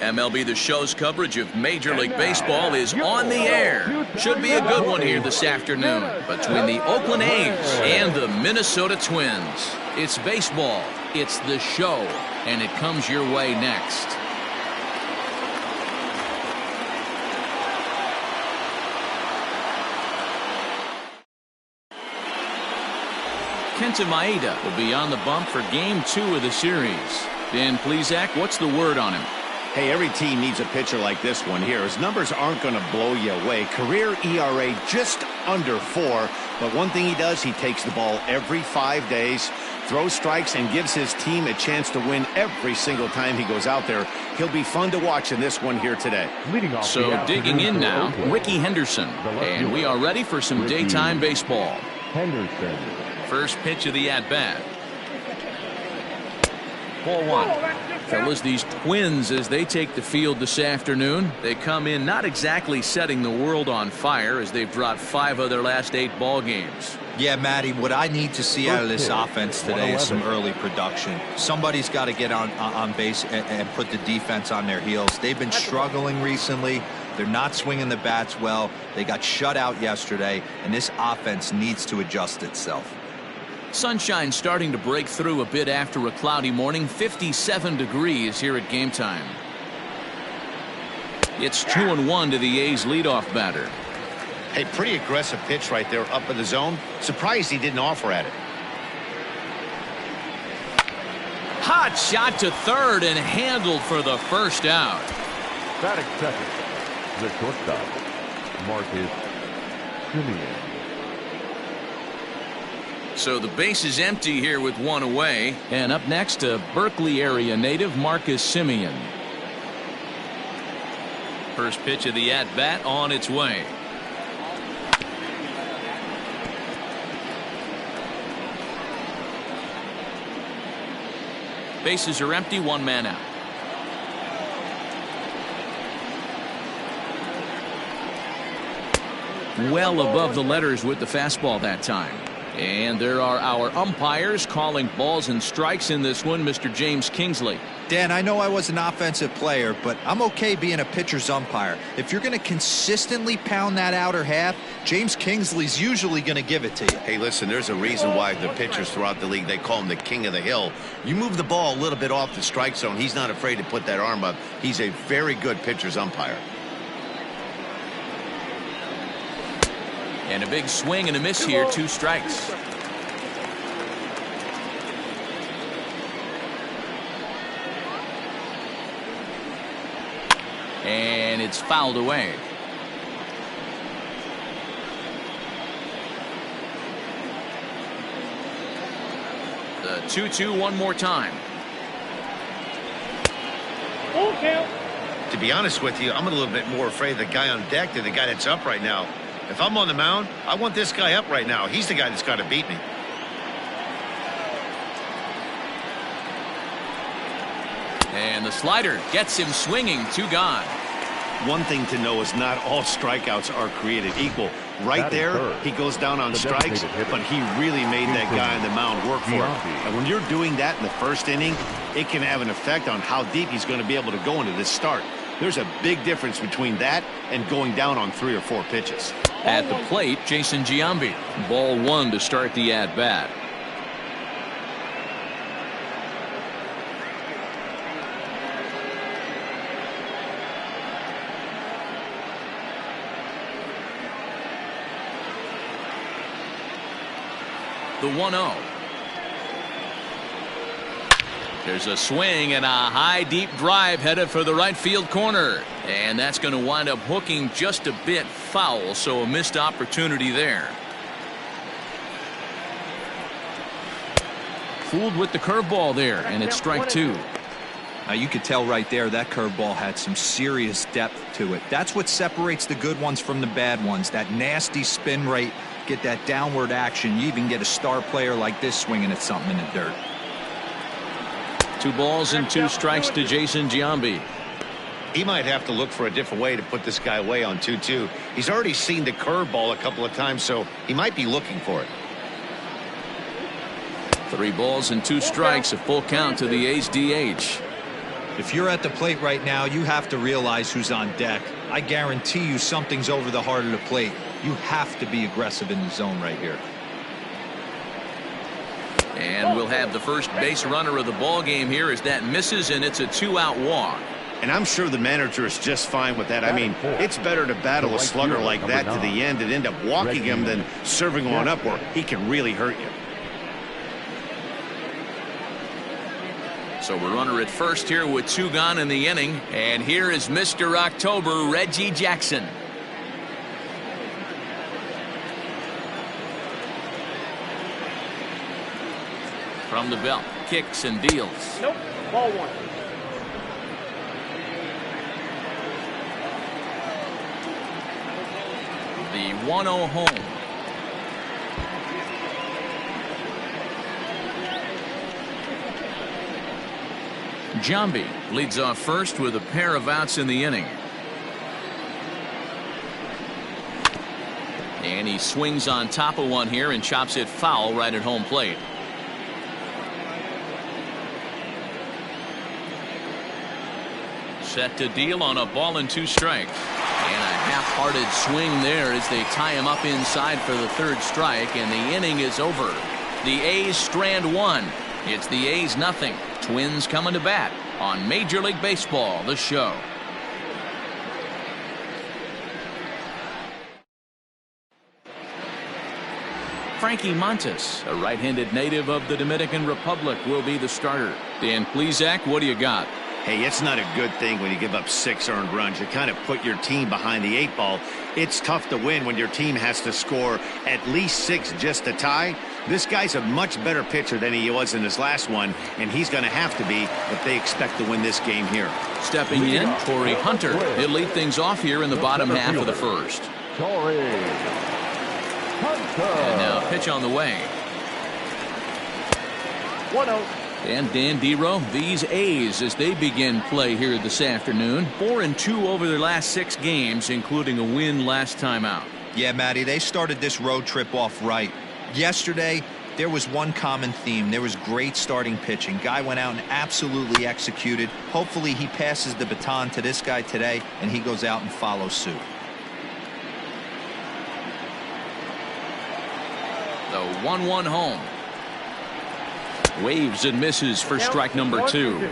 MLB The Show's coverage of Major League Baseball is on the air. Should be a good one here this afternoon between the Oakland A's and the Minnesota Twins. It's baseball, it's The Show, and it comes your way next. Kenta Maeda will be on the bump for Game 2 of the series. Dan Plesac, what's the word on him? Hey, every team needs a pitcher like this one here. His numbers aren't going to blow you away. Career ERA just under 4. But one thing he does, he takes the ball every 5 days, throws strikes, and gives his team a chance to win every single time he goes out there. He'll be fun to watch in this one here today. So digging in now, Ricky Henderson. And we are ready for some daytime baseball. First pitch of the at-bat. Ball 1. Fellas, these Twins, as they take the field this afternoon, they come in not exactly setting the world on fire as they've dropped 5 of their last 8 ball games. Yeah, Matty, what I need to see out of this offense today is some early production. Somebody's got to get on base and put the defense on their heels. They've been struggling recently. They're not swinging the bats well. They got shut out yesterday, and this offense needs to adjust itself. Sunshine starting to break through a bit after a cloudy morning. 57 degrees here at game time. It's 2-1 to the A's leadoff batter. Hey, pretty aggressive pitch right there up in the zone. Surprised he didn't offer at it. Hot shot to third and handled for the first out. Batting second, the shortstop, Marcus Semien. So the base is empty here with 1 away. And up next, a Berkeley area native, Marcus Semien. First pitch of the at-bat on its way. Bases are empty, 1 man out. Well above the letters with the fastball that time. And there are our umpires calling balls and strikes in this one, Mr. James Kingsley. Dan, I know I was an offensive player, but I'm okay being a pitcher's umpire. If you're going to consistently pound that outer half, James Kingsley's usually going to give it to you. Hey, listen, there's a reason why the pitchers throughout the league, they call him the king of the hill. You move the ball a little bit off the strike zone, he's not afraid to put that arm up. He's a very good pitcher's umpire. And a big swing and a miss here, 2 strikes. And it's fouled away. The 2-2 one more time. To be honest with you, I'm a little bit more afraid of the guy on deck than the guy that's up right now. If I'm on the mound, I want this guy up right now. He's the guy that's got to beat me. And the slider gets him swinging, 2 gone. One thing to know is not all strikeouts are created equal. Right there, he goes down on strikes, but he really made that guy on the mound work for it. And when you're doing that in the first inning, it can have an effect on how deep he's going to be able to go into this start. There's a big difference between that and going down on 3 or 4 pitches. At the plate, Jason Giambi. Ball 1 to start the at-bat. The 1-0. There's a swing and a high deep drive headed for the right field corner, and that's going to wind up hooking just a bit foul, so a missed opportunity there. Fooled with the curveball there, and it's strike 2. Now you could tell right there that curveball had some serious depth to it. That's what separates the good ones from the bad ones. That nasty spin rate, get that downward action. You even get a star player like this swinging at something in the dirt. 2 balls and 2 strikes to Jason Giambi. He might have to look for a different way to put this guy away on 2-2. He's already seen the curveball a couple of times, so he might be looking for it. 3 balls and 2 strikes, a full count to the A's DH. If you're at the plate right now, you have to realize who's on deck. I guarantee you something's over the heart of the plate. You have to be aggressive in the zone right here. And we'll have the first base runner of the ball game here as that misses, and it's a 2-out walk. And I'm sure the manager is just fine with that. I mean, it's better to battle a slugger like that to the end and end up walking him than serving him on up where he can really hurt you. So we're runner at first here with 2 gone in the inning. And here is Mr. October, Reggie Jackson. From the belt, kicks and deals. Nope, ball 1. The 1-0 home. Jambi leads off first with a pair of outs in the inning. And he swings on top of one here and chops it foul right at home plate. Set to deal on a ball and 2 strikes. And a half-hearted swing there as they tie him up inside for the 3rd strike, and the inning is over. The A's strand 1. It's the A's nothing. Twins coming to bat on Major League Baseball, the show. Frankie Montes, a right-handed native of the Dominican Republic, will be the starter. Dan Plesac, what do you got? Hey, it's not a good thing when you give up 6 earned runs. You kind of put your team behind the 8 ball. It's tough to win when your team has to score at least 6 just to tie. This guy's a much better pitcher than he was in his last one, and he's going to have to be if they expect to win this game here. Stepping in, Torrey Hunter. He'll lead things off here in the bottom half of the first. Torrey Hunter. And now pitch on the way. 1-0. And Dan Dero, these A's as they begin play here this afternoon. 4-2 over their last 6 games, including a win last time out. Yeah, Matty, they started this road trip off right. Yesterday, there was one common theme. There was great starting pitching. Guy went out and absolutely executed. Hopefully he passes the baton to this guy today, and he goes out and follows suit. The 1-1 home. Waves and misses for strike number 2.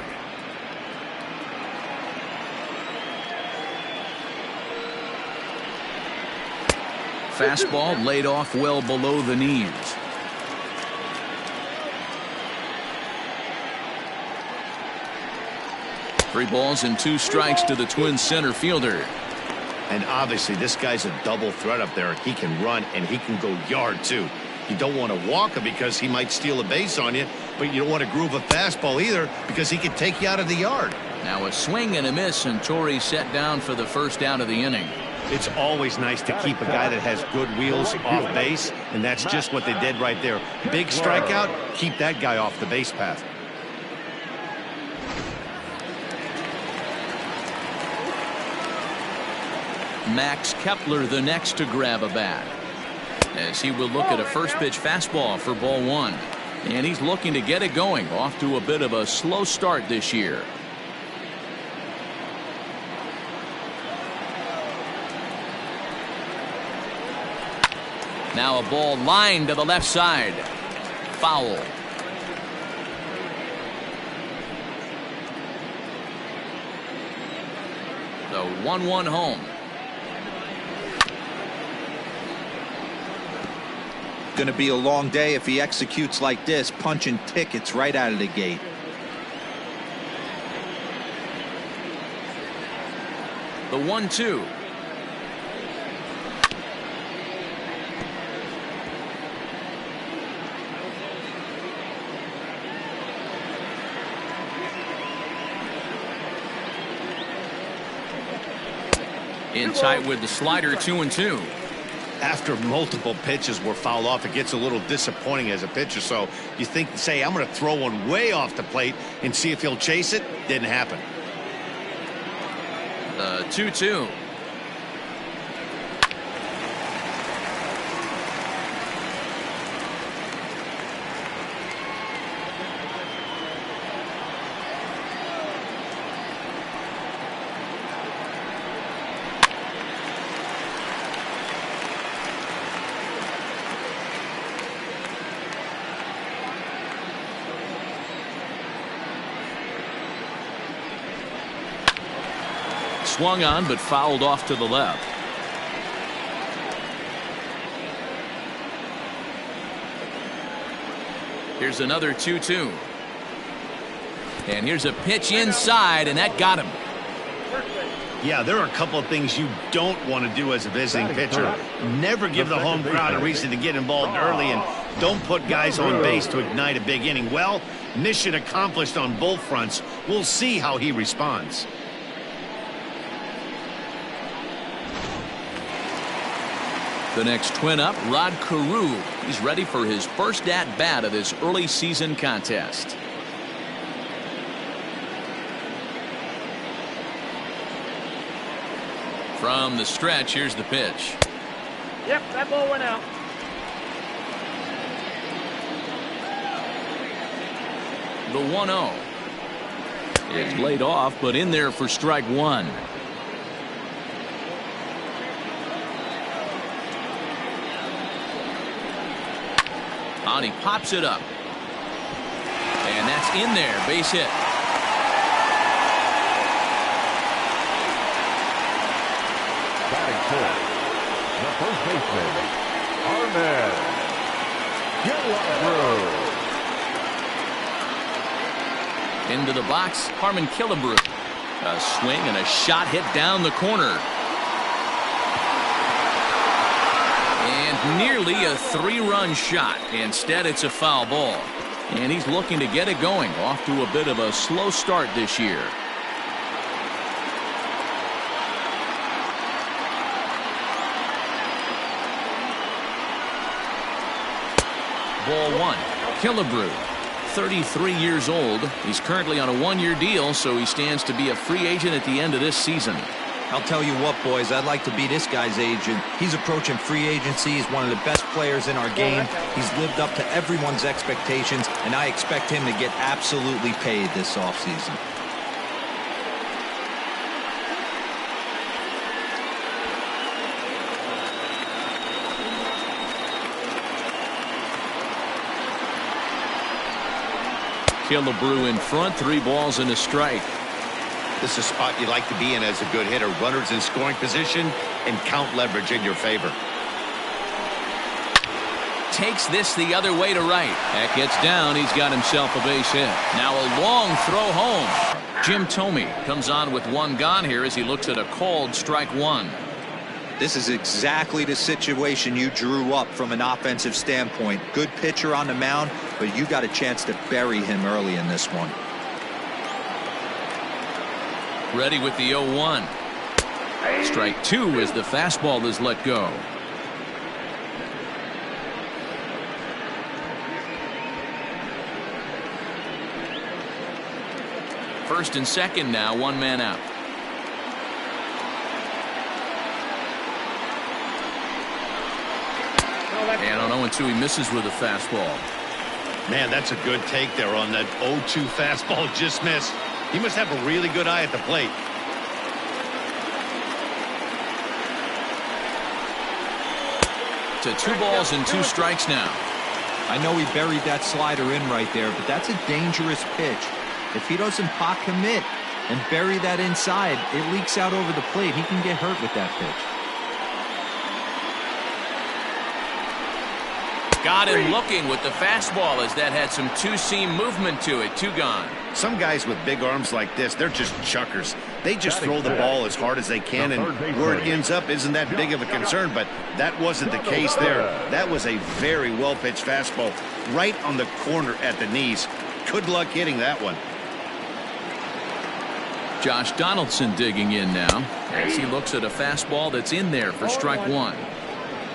Fastball laid off well below the knees. Three balls and 2 strikes to the Twins center fielder. And obviously this guy's a double threat up there. He can run and he can go yard too. You don't want to walk him because he might steal a base on you, but you don't want to groove a fastball either because he could take you out of the yard. Now a swing and a miss, and Torrey set down for the first out of the inning. It's always nice to keep a guy that has good wheels off base, and that's just what they did right there. Big strikeout, keep that guy off the base path. Max Kepler the next to grab a bat, as he will look at a first pitch fastball for ball 1. And he's looking to get it going, off to a bit of a slow start this year. Now a ball lined to the left side. Foul. The 1-1 home. Going to be a long day if he executes like this, punching tickets right out of the gate. The 1-2. In tight with the slider, 2-2. After multiple pitches were fouled off, it gets a little disappointing as a pitcher. So you think, say, I'm going to throw one way off the plate and see if he'll chase it. Didn't happen. The 2-2. swung on but fouled off to the left. Here's another 2-2. And here's a pitch inside, and that got him. Yeah, there are a couple of things you don't want to do as a visiting pitcher. Never give the home crowd a reason to get involved early, and don't put guys on base to ignite a big inning. Well, mission accomplished on both fronts. We'll see how he responds. The next twin up, Rod Carew. He's ready for his first at-bat of this early season contest. From the stretch, here's the pitch. Yep, that ball went out. The 1-0 is laid off, but in there for strike one. And he pops it up. And that's in there. Base hit. Batting fourth, the first baseman, Arnett Killebrew. Into the box, Harmon Killebrew. A swing and a shot hit down the corner. And nearly a three-run shot. Instead, it's a foul ball. And he's looking to get it going. Off to a bit of a slow start this year. Ball one. Killebrew, 33 years old. He's currently on a one-year deal, so he stands to be a free agent at the end of this season. I'll tell you what, boys, I'd like to be this guy's agent. He's approaching free agency. He's one of the best players in our game. He's lived up to everyone's expectations, and I expect him to get absolutely paid this offseason. Killebrew in front, 3 balls and a strike. This is a spot you like to be in as a good hitter. Runners in scoring position and count leverage in your favor. Takes this the other way to right. That gets down. He's got himself a base hit. Now a long throw home. Jim Thome comes on with one gone here as he looks at a called strike one. This is exactly the situation you drew up from an offensive standpoint. Good pitcher on the mound, but you got a chance to bury him early in this one. Ready with the 0-1. Strike two as the fastball is let go. First and second now, one man out. And on 0-2, he misses with a fastball. Man, that's a good take there on that 0-2 fastball just missed. He must have a really good eye at the plate. To 2 balls and 2 strikes now. I know he buried that slider in right there, but that's a dangerous pitch. If he doesn't pot commit and bury that inside, it leaks out over the plate. He can get hurt with that pitch. Got him looking with the fastball as that had some two-seam movement to it. 2 gone. Some guys with big arms like this, they're just chuckers. They just throw the ball as hard as they can, and where it ends up isn't that big of a concern, but that wasn't the case there. That was a very well-pitched fastball right on the corner at the knees. Good luck hitting that one. Josh Donaldson digging in now as he looks at a fastball that's in there for strike one.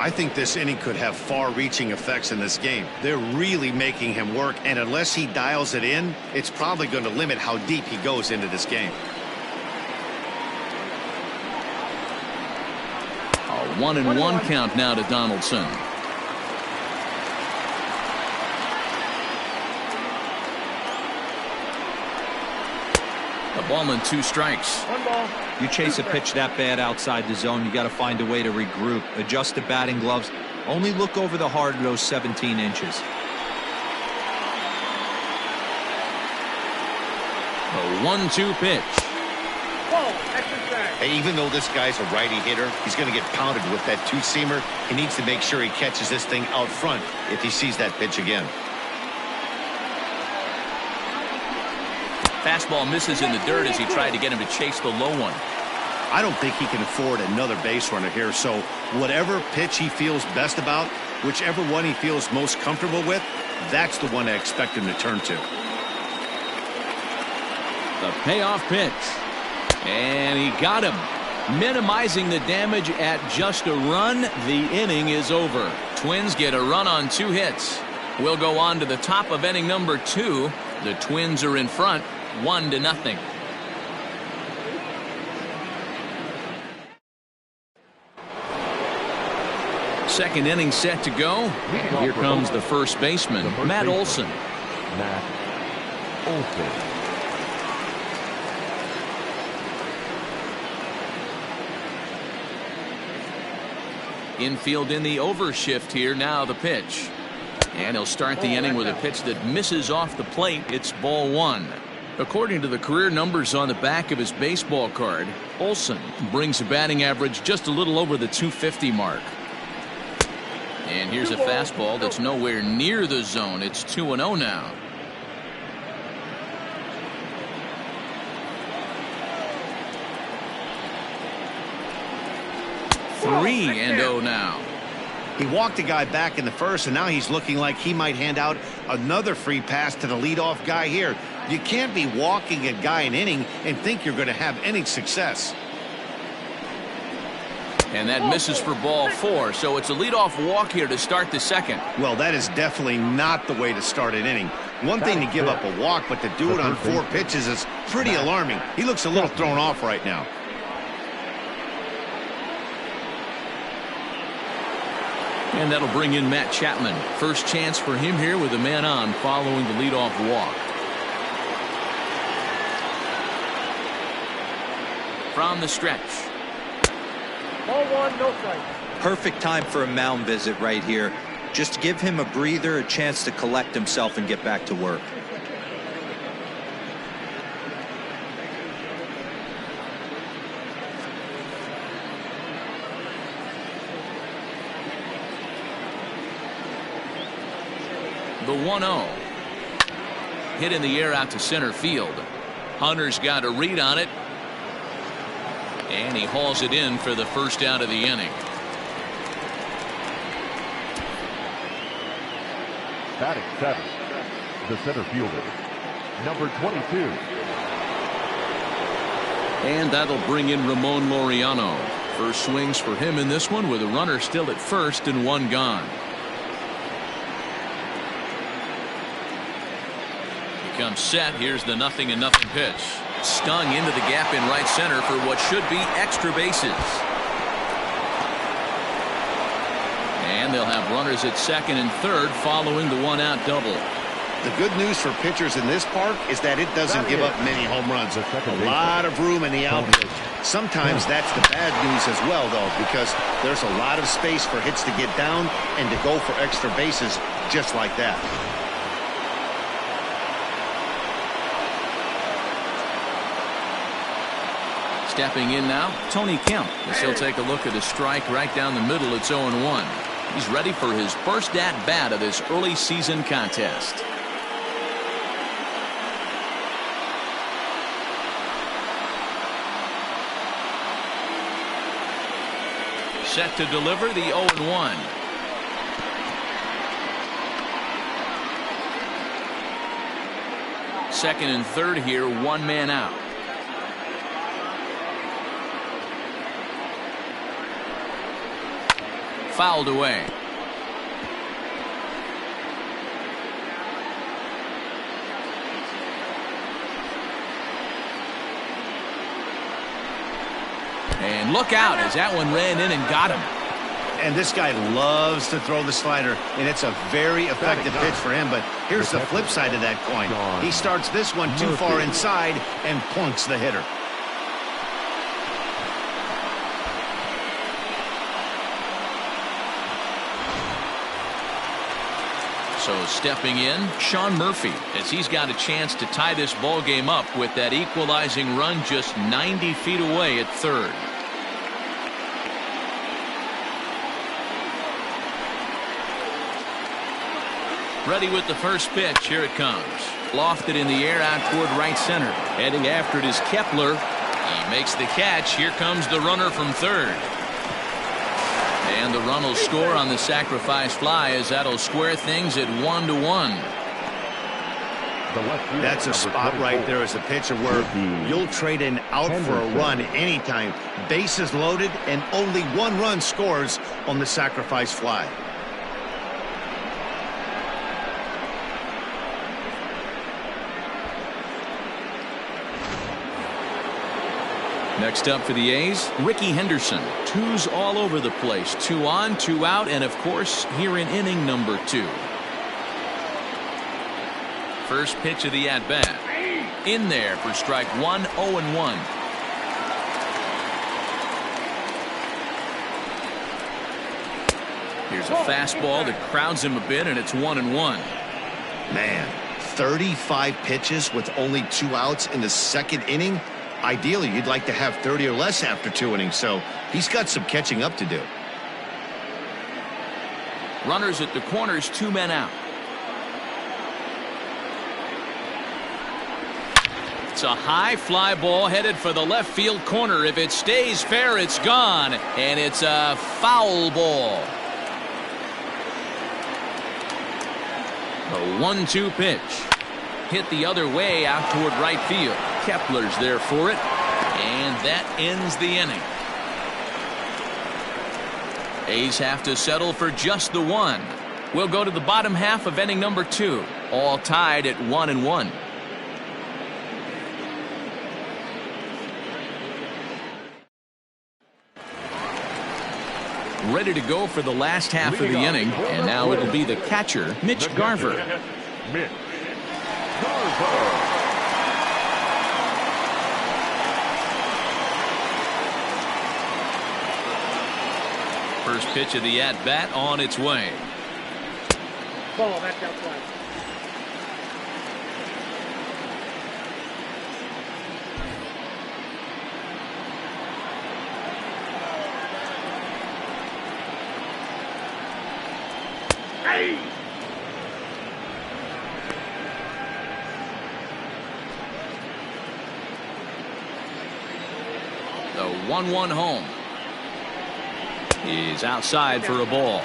I think this inning could have far-reaching effects in this game. They're really making him work, and unless he dials it in, it's probably going to limit how deep he goes into this game. A 1-1 count now to Donaldson. A ball and 2 strikes. 1 ball. You chase a pitch that bad outside the zone, you got to find a way to regroup, adjust the batting gloves, only look over the heart of those 17 inches. A 1-2 pitch. Whoa, extra strike. Hey, even though this guy's a righty hitter, he's going to get pounded with that two-seamer. He needs to make sure he catches this thing out front if he sees that pitch again. Fastball misses in the dirt as he tried to get him to chase the low one. I don't think he can afford another base runner here, so whatever pitch he feels best about, whichever one he feels most comfortable with, that's the one I expect him to turn to. The payoff pitch. And he got him. Minimizing the damage at just a run. The inning is over. Twins get a run on 2 hits. We'll go on to the top of inning number 2. The Twins are in front, 1-0. Second inning set to go. And here comes the first baseman, Matt Olson. Matt Olson. Infield in the overshift here. Now the pitch. And he'll start the inning with a pitch that misses off the plate. It's ball 1. According to the career numbers on the back of his baseball card, Olson brings a batting average just a little over the 250 mark. And here's a fastball that's nowhere near the zone. It's 2-0 now. 3-0 now. He walked the guy back in the first, and now he's looking like he might hand out another free pass to the leadoff guy here. You can't be walking a guy an inning and think you're going to have any success. And that misses for ball 4, so it's a leadoff walk here to start the second. Well, that is definitely not the way to start an inning. One thing to give up a walk, but to do it on 4 pitches is pretty alarming. He looks a little thrown off right now. And that'll bring in Matt Chapman. First chance for him here with a man on following the leadoff walk. From the stretch. Ball 1, no strike. Perfect time for a mound visit right here. Just give him a breather, a chance to collect himself and get back to work. The 1-0. Hit in the air out to center field. Hunter's got a read on it. And he hauls it in for the first out of the inning. Batting 7, the center fielder, number 22. And that'll bring in Ramon Laureano. First swings for him in this one with a runner still at first and 1 gone. He comes set. Here's the 0-0 pitch. Stung into the gap in right center for what should be extra bases. And they'll have runners at second and third following the 1-out double. The good news for pitchers in this park is that it doesn't give up many home runs. A lot of room in the outfield. Sometimes that's the bad news as well, though, because there's a lot of space for hits to get down and to go for extra bases just like that. Stepping in now, Tony Kemp, as he'll take a look at a strike right down the middle. It's 0-1. He's ready for his first at-bat of this early season contest. Set to deliver the 0-1. Second and third here, 1 man out. Fouled away. And look out as that one ran in and got him. And this guy loves to throw the slider, and it's a very effective pitch for him. But here's the flip side of that coin. He starts this one too far inside and plunks the hitter. So stepping in, Sean Murphy, as he's got a chance to tie this ball game up with that equalizing run just 90 feet away at third. Ready with the first pitch. Here it comes. Lofted in the air out toward right center. Heading after it is Kepler. He makes the catch. Here comes the runner from third. And the run will score on the sacrifice fly, as that'll square things at 1-1. That's a spot right there as a pitcher where you'll trade an out for a run anytime. Bases loaded and only one run scores on the sacrifice fly. Next up for the A's, Ricky Henderson. Twos all over the place. 2 on, 2 out, and of course here in inning number 2. First pitch of the at-bat. In there for strike 1, 0-1. Here's a fastball that crowds him a bit, and it's 1-1. Man, 35 pitches with only 2 outs in the second inning. Ideally, you'd like to have 30 or less after 2 innings, so he's got some catching up to do. Runners at the corners, 2 men out. It's a high fly ball headed for the left field corner. If it stays fair, it's gone, and it's a foul ball. A 1-2 pitch. Hit the other way out toward right field. Kepler's there for it, and that ends the inning. A's have to settle for just the 1. We'll go to the bottom half of inning number 2, all tied at 1-1. Ready to go for the last half of the inning, and now it'll be the catcher, Mitch Garver. Mitch Garver. First pitch of the at-bat on its way. Ball, that's outside. The 1-1 home. He's outside for a ball.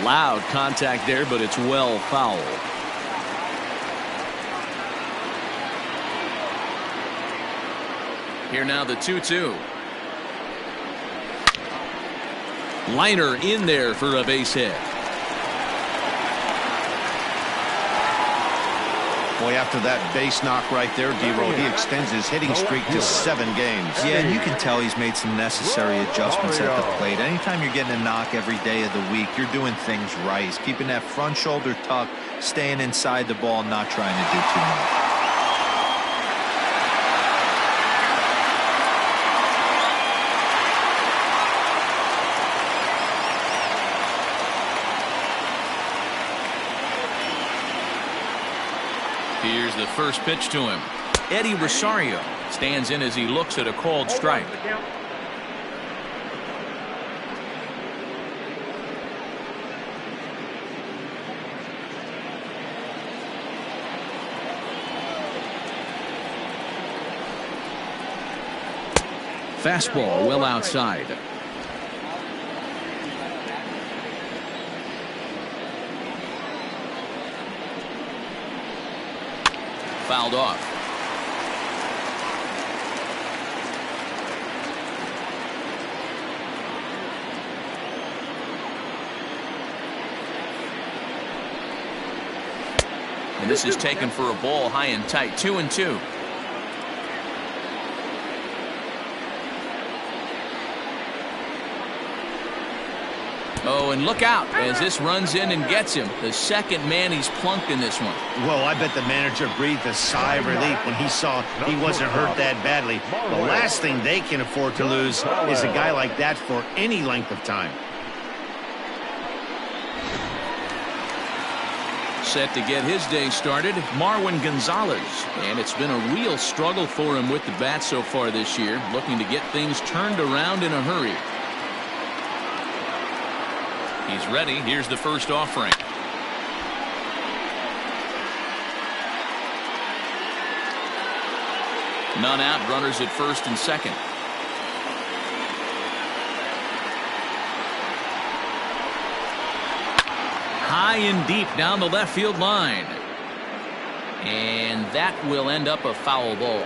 Loud contact there, but it's well foul. Here now the 2-2. Liner in there for a base hit. Boy, after that base knock right there, D-Roll, he extends his hitting streak to 7 games. Yeah, and you can tell he's made some necessary adjustments at the plate. Anytime you're getting a knock every day of the week, you're doing things right. He's keeping that front shoulder tucked, staying inside the ball, not trying to do too much. Here's the first pitch to him. Eddie Rosario stands in as he looks at a called strike. Fastball well outside. Fouled off. And this is taken for a ball high and tight. 2-2. Oh, and look out as this runs in and gets him. The second man he's plunked in this one. Well, I bet the manager breathed a sigh of relief when he saw he wasn't hurt that badly. The last thing they can afford to lose is a guy like that for any length of time. Set to get his day started, Marwin Gonzalez. And it's been a real struggle for him with the bat so far this year, looking to get things turned around in a hurry. He's ready. Here's the first offering. None out. Runners at first and second. High and deep down the left field line. And that will end up a foul ball.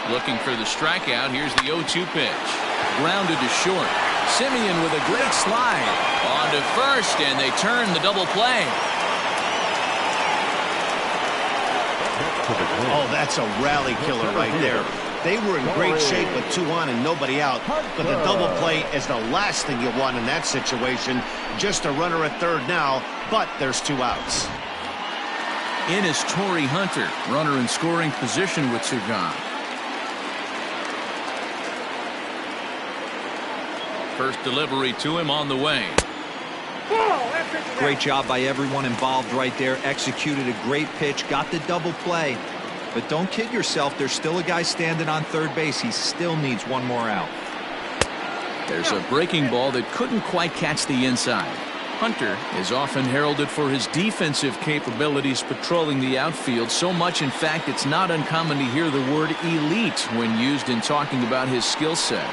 Looking for the strikeout. Here's the 0-2 pitch. Grounded to short. Simeon with a great slide. On to first, and they turn the double play. Oh, that's a rally killer right there. They were in great shape with 2 on and nobody out, but the double play is the last thing you want in that situation. Just a runner at third now, but there's 2 outs. In is Torrey Hunter, runner in scoring position with 2 gone. First delivery to him on the way. Great job by everyone involved right there. Executed a great pitch, got the double play. But don't kid yourself, there's still a guy standing on third base. He still needs 1 more out. There's a breaking ball that couldn't quite catch the inside. Hunter is often heralded for his defensive capabilities patrolling the outfield, so much in fact it's not uncommon to hear the word elite when used in talking about his skill set.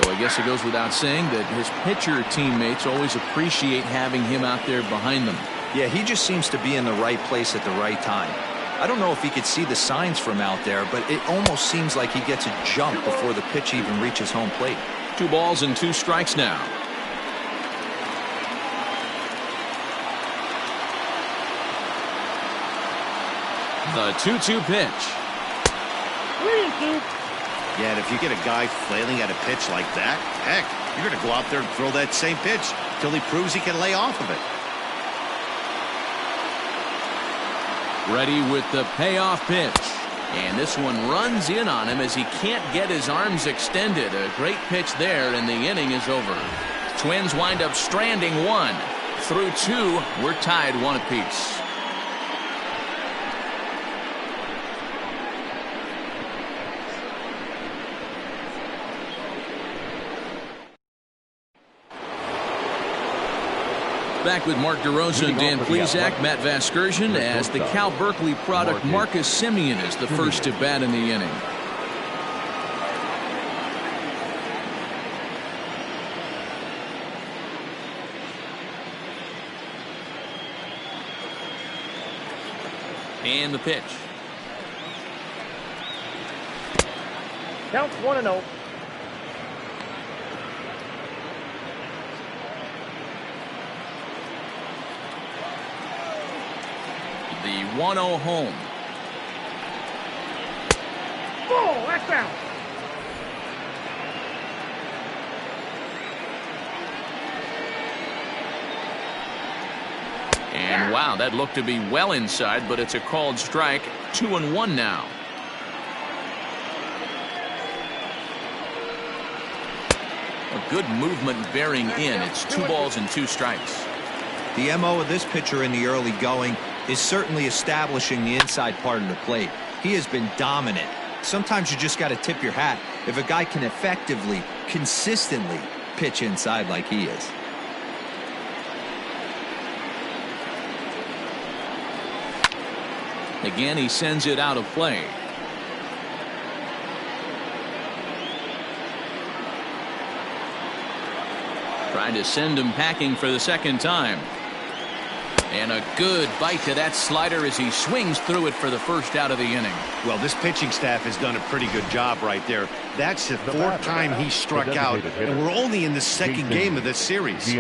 So I guess it goes without saying that his pitcher teammates always appreciate having him out there behind them. Yeah, he just seems to be in the right place at the right time. I don't know if he could see the signs from out there, but it almost seems like he gets a jump before the pitch even reaches home plate. 2 balls and 2 strikes now. The 2-2 pitch. Yeah, and if you get a guy flailing at a pitch like that, heck, you're going to go out there and throw that same pitch till he proves he can lay off of it. Ready with the payoff pitch. And this one runs in on him as he can't get his arms extended. A great pitch there, and the inning is over. Twins wind up stranding 1. Through 2, we're tied 1 apiece. Back with Mark DeRosa and Dan Plesac, Matt Vasgersian, as the Cal Berkeley product Marcus Simeon is the first to bat in the inning. And the pitch. Counts 1-0. The 1-0 home. Oh, that's out. And wow, that looked to be well inside, but it's a called strike. 2-1 now. A good movement bearing in. It's 2 balls and 2 strikes. The MO of this pitcher in the early going is certainly establishing the inside part of the plate. He has been dominant. Sometimes you just got to tip your hat if a guy can effectively, consistently pitch inside like he is. Again, he sends it out of play. Trying to send him packing for the second time. And a good bite to that slider as he swings through it for the first out of the inning. Well, this pitching staff has done a pretty good job right there. That's the 4th time he struck out, and we're only in the 2nd game of this series.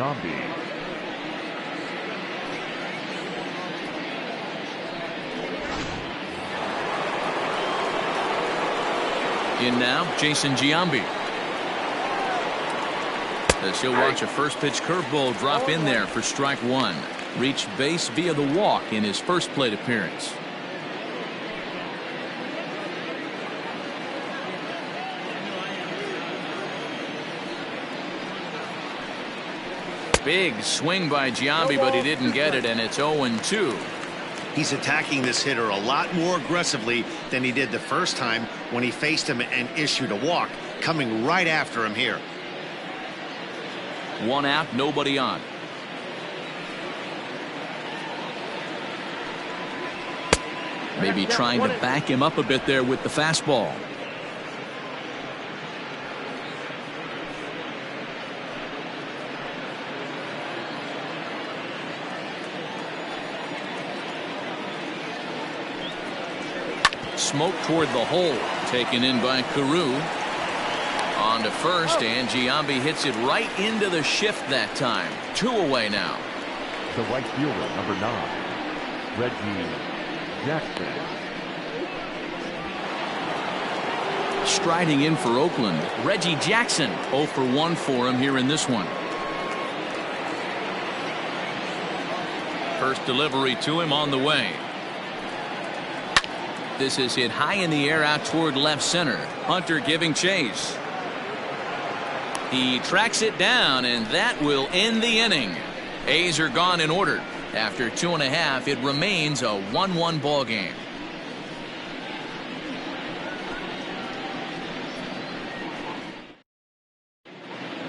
In now, Jason Giambi. As he'll watch a first pitch curveball drop in there for strike one. Reached base via the walk in his first plate appearance. Big swing by Giambi, but he didn't get it, and it's 0-2. He's attacking this hitter a lot more aggressively than he did the first time when he faced him and issued a walk, coming right after him here. One out, nobody on. Maybe trying to back him up a bit there with the fastball. Smoke toward the hole, taken in by Carew. On to first, and Giambi hits it right into the shift that time. 2 away now. The right fielder, number 9, Reggie Jackson. Striding in for Oakland, Reggie Jackson. 0 for 1 for him here in this one. First delivery to him on the way. This is hit high in the air out toward left center. Hunter giving chase. He tracks it down, and that will end the inning. A's are gone in order. After 2.5, it remains a 1-1 ball game.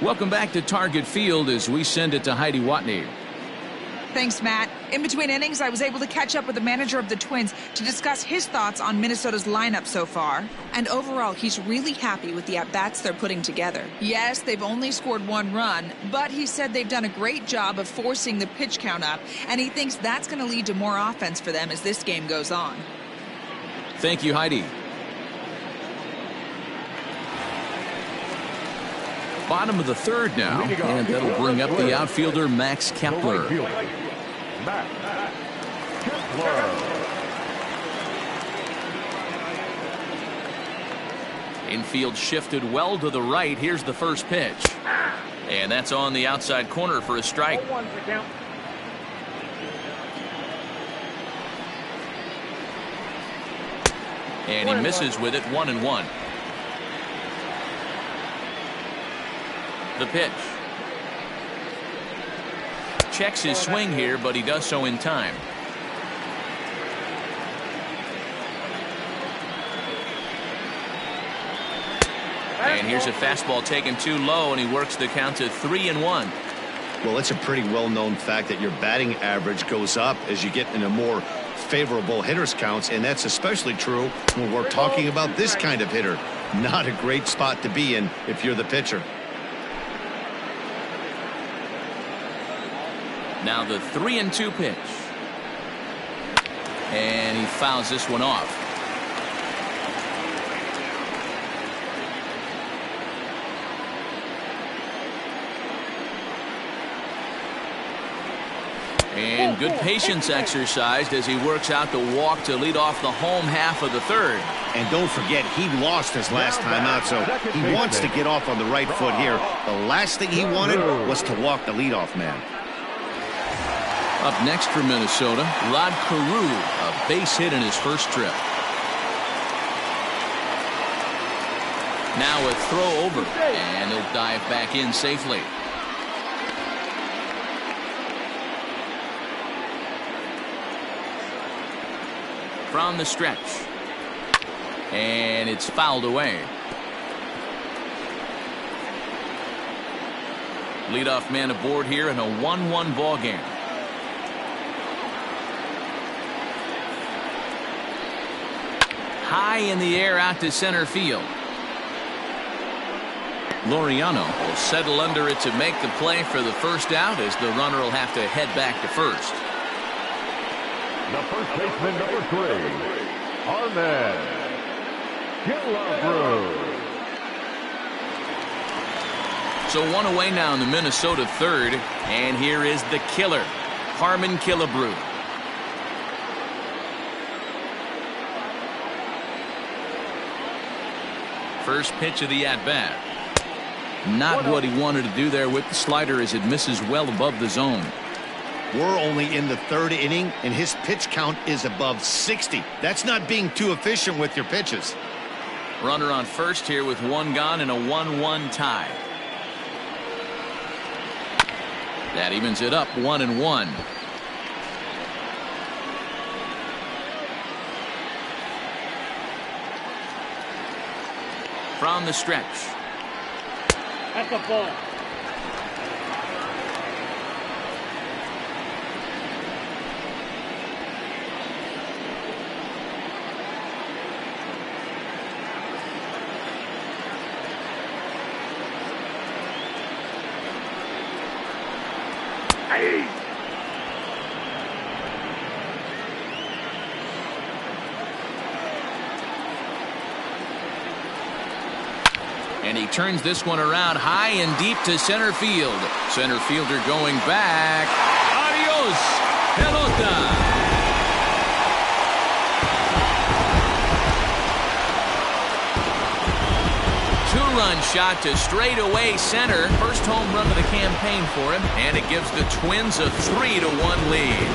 Welcome back to Target Field as we send it to Heidi Watney. Thanks, Matt. In between innings, I was able to catch up with the manager of the Twins to discuss his thoughts on Minnesota's lineup so far. And overall, he's really happy with the at-bats they're putting together. Yes, they've only scored 1 run, but he said they've done a great job of forcing the pitch count up, and he thinks that's going to lead to more offense for them as this game goes on. Thank you, Heidi. Bottom of the third now, and that'll bring up the outfielder Max Kepler. Infield shifted well to the right. Here's the first pitch, and that's on the outside corner for a strike. And he misses with it. 1-1. The pitch. Checks his swing here, but he does so in time. And here's a fastball taken too low, and he works the count to 3-1. Well, it's a pretty well-known fact that your batting average goes up as you get into more favorable hitters counts, and that's especially true when we're talking about this kind of hitter. Not a great spot to be in if you're the pitcher. Now the 3-2 pitch. And he fouls this one off. And good patience exercised as he works out the walk to lead off the home half of the third. And don't forget, he lost his last time out, so he wants to get off on the right foot here. The last thing he wanted was to walk the leadoff man. Up next for Minnesota, Rod Carew, a base hit in his first trip. Now a throw over, and he'll dive back in safely. From the stretch, and it's fouled away. Leadoff man aboard here in a 1-1 ball game. High in the air out to center field. Laureano will settle under it to make the play for the first out, as the runner will have to head back to first. The first baseman, number 3, Arman Killebrew. So 1 away now in the Minnesota third, and here is the killer, Harmon Killebrew. First pitch of the at-bat. Not what he wanted to do there with the slider as it misses well above the zone. We're only in the third inning, and his pitch count is above 60. That's not being too efficient with your pitches. Runner on first here with one gone and a 1-1 tie. That evens it up 1-1. From the stretch. That's a ball. Hey. And he turns this one around high and deep to center field. Center fielder going back. Adios, pelota. Two-run shot to straightaway center. First home run of the campaign for him. And it gives the Twins a 3-1 lead.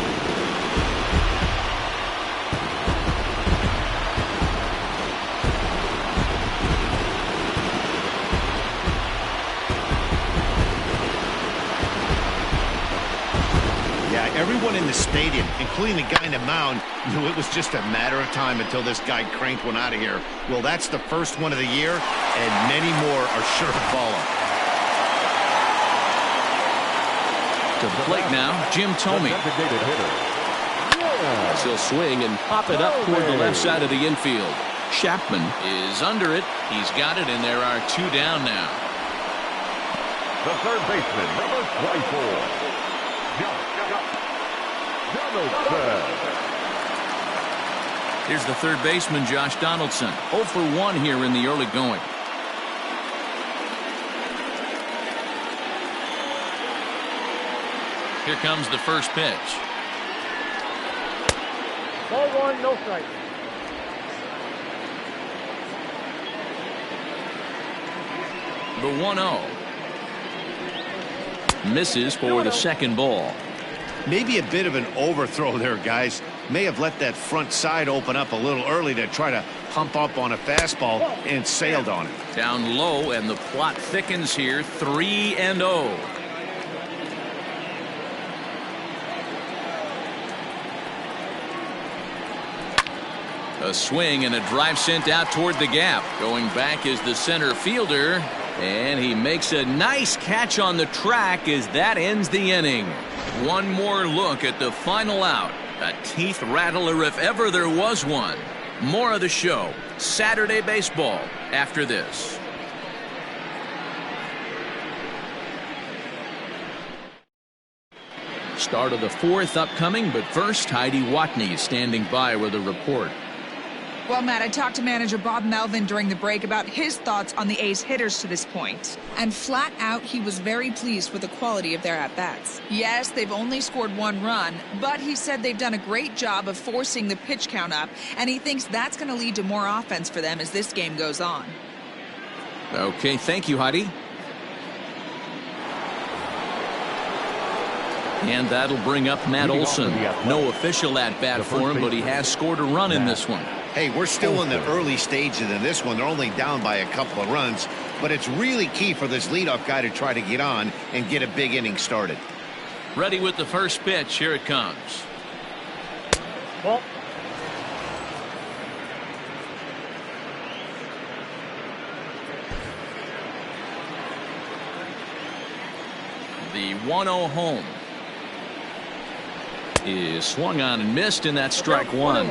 Everyone in the stadium, including the guy in the mound, knew it was just a matter of time until this guy cranked one out of here. Well, that's the first one of the year, and many more are sure to follow. To the plate now, Jim Thome. He'll swing and pop it up toward the left side of the infield. Chapman is under it. He's got it, and there are two down now. The third baseman, number 24. Here's the third baseman, Josh Donaldson. 0 for 1 here in the early going. Here comes the first pitch. Ball one, no strike. The 1-0. Misses for the second ball. Maybe a bit of an overthrow there, guys. May have let that front side open up a little early to try to pump up on a fastball and sailed on it. Down low, and the plot thickens here. 3-0. A swing and a drive sent out toward the gap. Going back is the center fielder, and he makes a nice catch on the track as that ends the inning. One more look at the final out. A teeth rattler if ever there was one. More of the show, Saturday Baseball, after this. Start of the fourth upcoming, but first, Heidi Watney is standing by with a report. Well, Matt, I talked to manager Bob Melvin during the break about his thoughts on the A's hitters to this point. And flat out, he was very pleased with the quality of their at-bats. Yes, they've only scored one run, but he said they've done a great job of forcing the pitch count up, and he thinks that's going to lead to more offense for them as this game goes on. Okay, thank you, Heidi. And that'll bring up Matt Olson. No official at-bat for him, but he has scored a run in this one. Hey, we're still in the early stages of this one. They're only down by a couple of runs, but it's really key for this leadoff guy to try to get on and get a big inning started. Ready with the first pitch. Here it comes. Ball. The 1-0 home is swung on and missed, and that's strike one.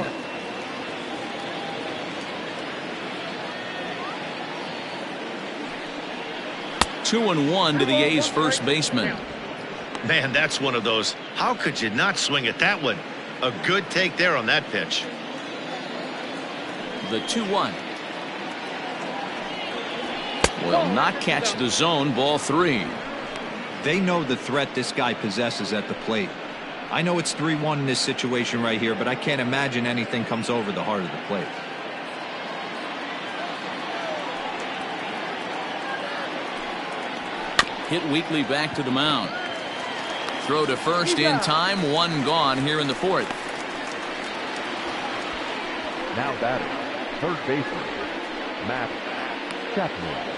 Two and one to the A's first baseman. Man, that's one of those. How could you not swing at that one? A good take there on that pitch. The 2-1. Will not catch the zone. Ball 3. They know the threat this guy possesses at the plate. I know it's 3-1 in this situation right here, but I can't imagine anything comes over the heart of the plate. hit weakly back to the mound. Throw to first in time. One gone here in the fourth. Now batting, third baseman, Matt Chapman.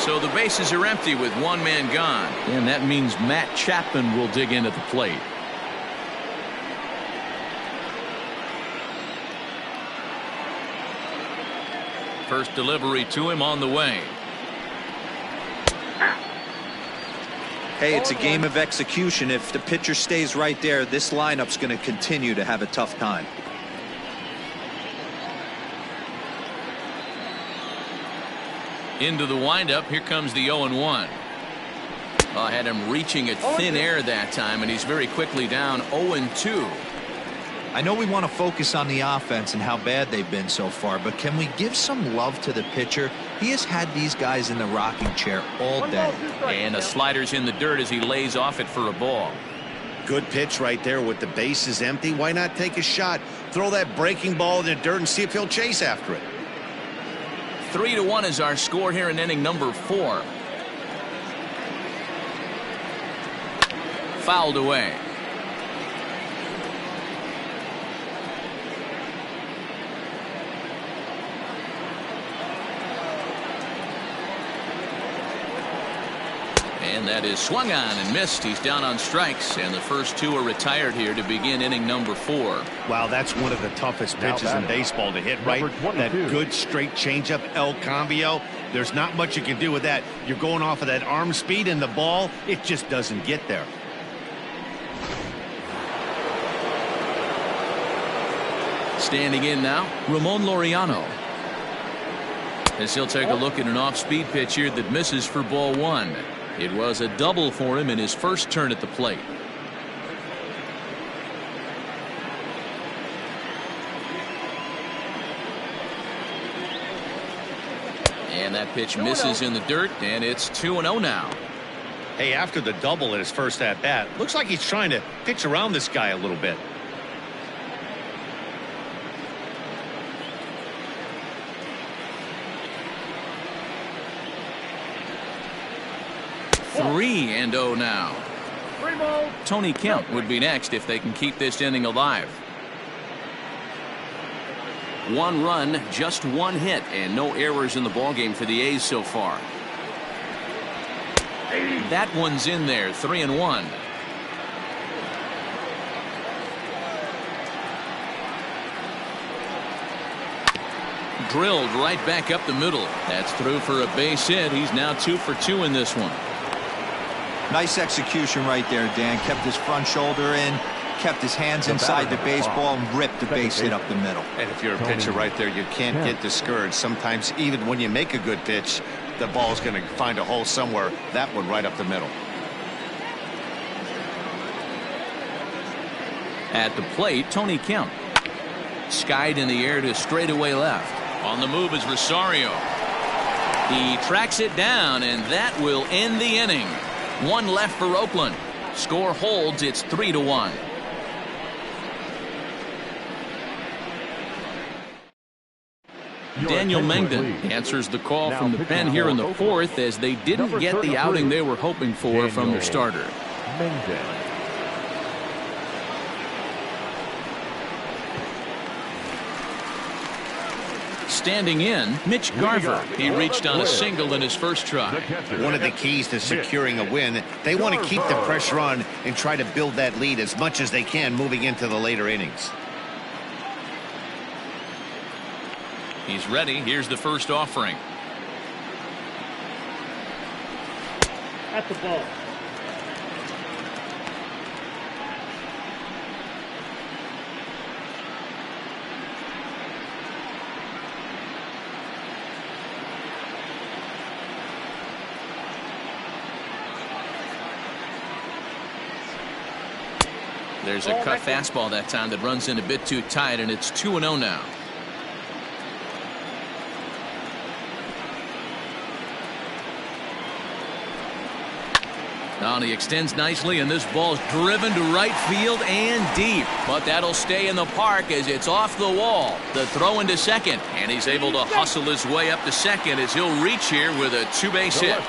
So the bases are empty with one man gone. And that means Matt Chapman will dig in at the plate. First delivery to him on the way. Hey, it's a game of execution. If the pitcher stays right there, this lineup's going to continue to have a tough time. Into the windup. Here comes the 0-1. I had him reaching at thin air that time, and he's very quickly down 0-2. I know we want to focus on the offense and how bad they've been so far, but can we give some love to the pitcher? He has had these guys in the rocking chair all day. And the slider's in the dirt as he lays off it for a ball. Good pitch right there with the bases empty. Why not take a shot? Throw that breaking ball in the dirt and see if he'll chase after it. 3-1 is our score here in inning number 4. Fouled away. And that is swung on and missed. He's down on strikes, and the first 2 are retired here to begin inning number 4. Wow, that's one of the toughest pitches in baseball to hit, right? That good straight changeup, El Cambio. There's not much you can do with that. You're going off of that arm speed, and the ball, it just doesn't get there. Standing in now, Ramon Laureano. As he'll take a look at an off-speed pitch here that misses for ball 1. It was a double for him in his first turn at the plate. And that pitch misses in the dirt, and it's 2-0 now. Hey, after the double at his first at-bat, looks like he's trying to pitch around this guy a little bit. Three and 0 now. Tony Kemp would be next if they can keep this inning alive. 1 run, just 1 hit, and no errors in the ballgame for the A's so far. That one's in there, 3-1. Drilled right back up the middle. That's through for a base hit. He's now 2 for 2 in this one. Nice execution right there, Dan. Kept his front shoulder in, kept his hands inside the baseball, and ripped the base hit up the middle. And if you're a pitcher right there, you can't get discouraged. Sometimes even when you make a good pitch, the ball's going to find a hole somewhere. That one right up the middle. At the plate, Tony Kemp. Skied in the air to straightaway left. On the move is Rosario. He tracks it down, and that will end the inning. 1 left for Oakland. Score holds. It's 3-1. Daniel Mengden answers the call from the pen here in the 4th as they didn't get the outing they were hoping for from their starter. Standing in, Mitch Garver. He reached on a single in his first try. One of the keys to securing a win, they want to keep the pressure on and try to build that lead as much as they can moving into the later innings. He's ready. Here's the first offering. That's the ball. There's a cut fastball that time that runs in a bit too tight, and it's 2-0 now. Now he extends nicely, and this ball's driven to right field and deep. But that'll stay in the park as it's off the wall. The throw into second, and he's able to hustle his way up to second as he'll reach here with a two-base hit.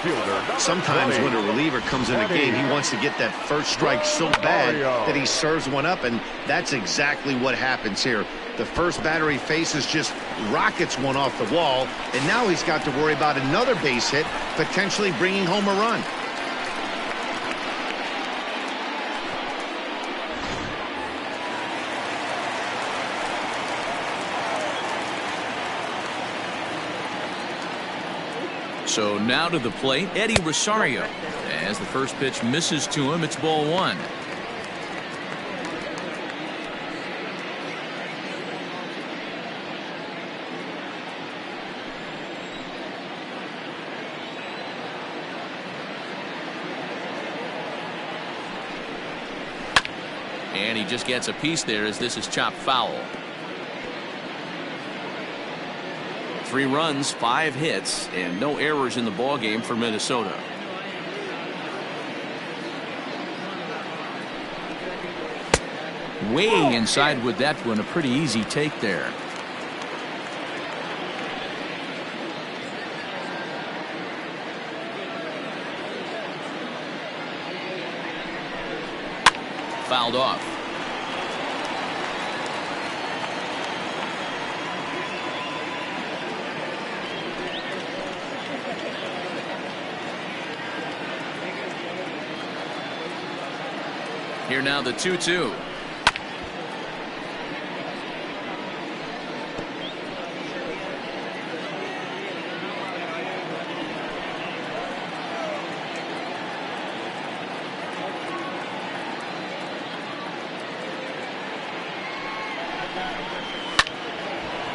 Sometimes when a reliever comes in a game, he wants to get that first strike so bad that he serves one up, and that's exactly what happens here. The first batter he faces just rockets one off the wall, and now he's got to worry about another base hit, potentially bringing home a run. So now to the plate, Eddie Rosario. As the first pitch misses to him, it's ball one. And he just gets a piece there as this is chopped foul. 3 runs, 5 hits, and no errors in the ballgame for Minnesota. Way inside with that one, a pretty easy take there. Fouled off. Here now the 2-2.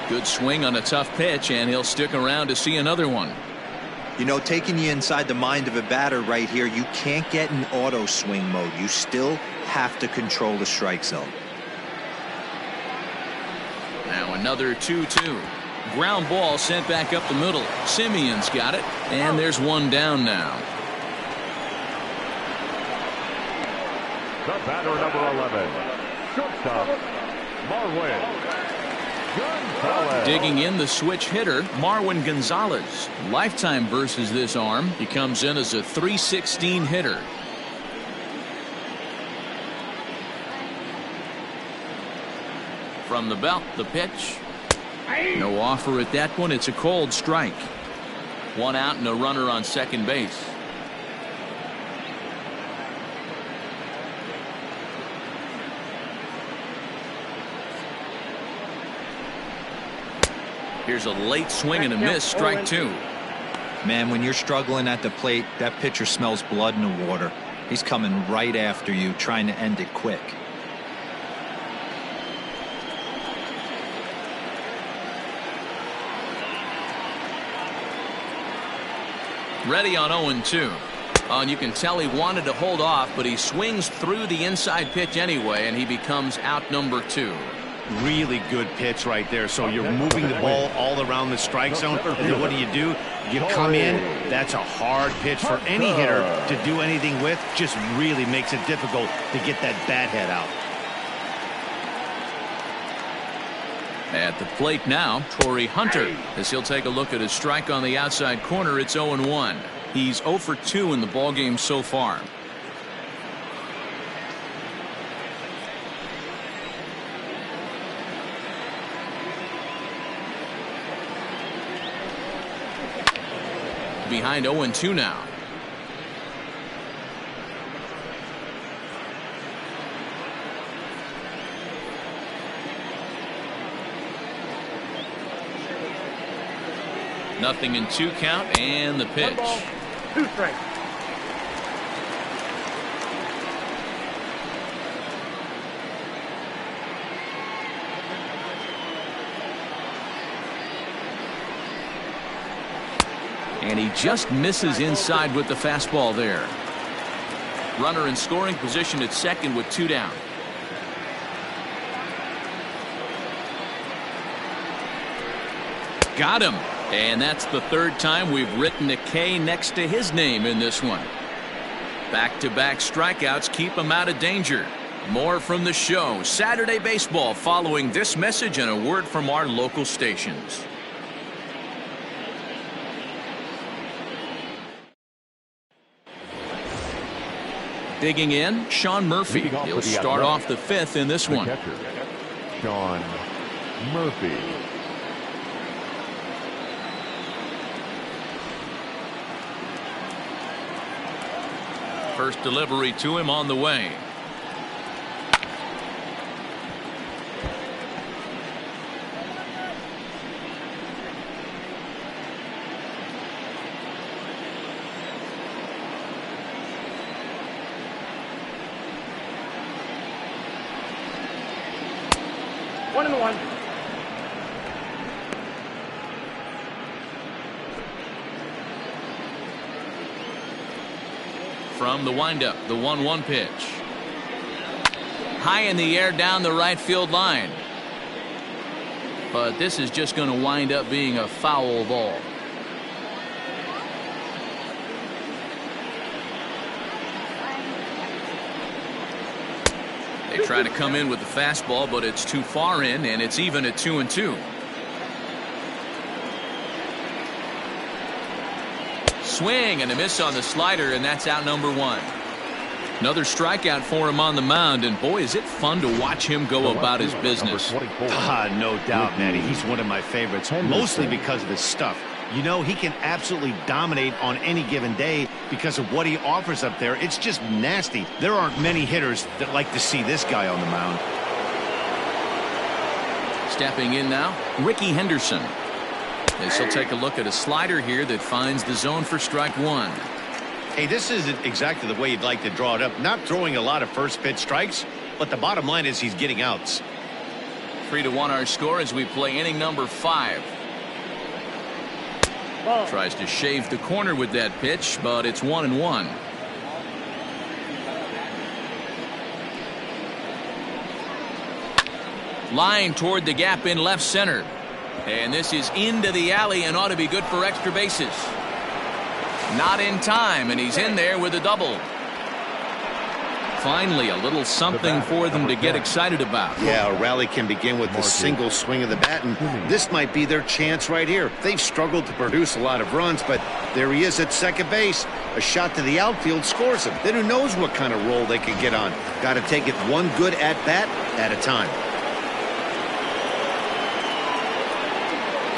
Good swing on a tough pitch, and he'll stick around to see another one. You know, taking you inside the mind of a batter right here, you can't get in auto swing mode. You still have to control the strike zone. Now another 2-2. Ground ball sent back up the middle. Simeon's got it, and there's one down now. The batter, number 11, shortstop, Marwin Gonzalez. Digging in the switch hitter, Marwin Gonzalez. Lifetime versus this arm. He comes in as a .316 hitter. From the belt, the pitch. No offer at that one. It's a cold strike. 1 out and a runner on second base. Here's a late swing and a miss, strike 2. Man, when you're struggling at the plate, that pitcher smells blood in the water. He's coming right after you, trying to end it quick. Ready on 0-2. And you can tell he wanted to hold off, but he swings through the inside pitch anyway, and he becomes out number 2. Really good pitch right there. So you're moving the ball all around the strike zone, and then what do? You come in. That's a hard pitch for any hitter to do anything with. Just really makes it difficult to get that bat head out. At the plate now, Torrey Hunter, as he'll take a look at his strike on the outside corner. It's 0-1. He's 0 for 2 in the ballgame so far. Behind 0-2 now. Nothing in 2 count, and the pitch. 2 strikes. And he just misses inside with the fastball there. Runner in scoring position at second with 2 down. Got him. And that's the 3rd time we've written a K next to his name in this one. Back-to-back strikeouts keep him out of danger. More from the show, Saturday Baseball, following this message and a word from our local stations. Digging in, Sean Murphy. He'll start off the fifth in this one. Catcher, Sean Murphy. First delivery to him on the way. One and one. From the windup, the 1-1 pitch. High in the air down the right field line. But this is just going to wind up being a foul ball. They try to come in with the fastball, but it's too far in, and it's even at 2-2. Swing and a miss on the slider, and that's out number one. Another strikeout for him on the mound, and boy, is it fun to watch him go about his business. No doubt, Matty. He's one of my favorites, mostly because of his stuff. You know, he can absolutely dominate on any given day because of what he offers up there. It's just nasty. There aren't many hitters that like to see this guy on the mound. Stepping in now, Ricky Henderson. As he'll take a look at a slider here that finds the zone for strike one. Hey, this isn't exactly the way you'd like to draw it up. Not throwing a lot of first pitch strikes, but the bottom line is he's getting outs. 3-1 our score as we play inning number 5. Tries to shave the corner with that pitch, but it's 1-1. Line toward the gap in left center. And this is into the alley and ought to be good for extra bases. Not in time, and he's in there with a double. Finally, a little something for them to get excited about. Yeah, a rally can begin with a single swing of the bat, and this might be their chance right here. They've struggled to produce a lot of runs, but there he is at second base. A shot to the outfield scores him. Then who knows what kind of roll they could get on. Got to take it one good at-bat at a time.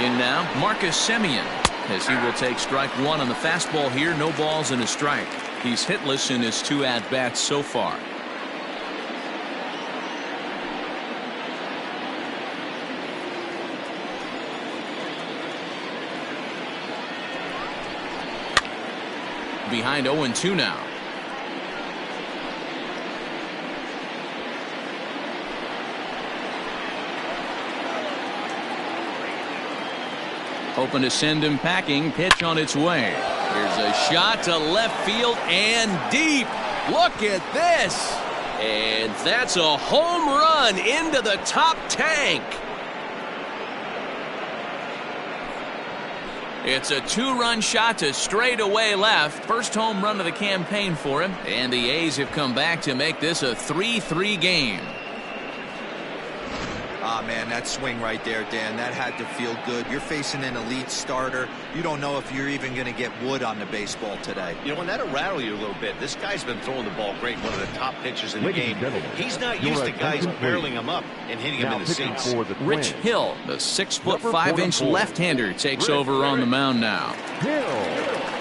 In now, Marcus Semien, as he will take strike one on the fastball here. No balls and a strike. He's hitless in his 2 at-bats so far. Behind 0-2 now. Hoping to send him packing. Pitch on its way. Here's a shot to left field and deep. Look at this. And that's a home run into the top tank. It's a 2-run shot to straightaway left. First home run of the campaign for him. And the A's have come back to make this a 3-3 game. Ah, man, that swing right there, Dan, that had to feel good. You're facing an elite starter. You don't know if you're even going to get wood on the baseball today. You know, and that'll rattle you a little bit. This guy's been throwing the ball great, one of the top pitchers in the game. He's not used to guys barreling him up and hitting him in the sinks. Rich Hill, the 6'5" left-hander, takes over on the mound now. Hill.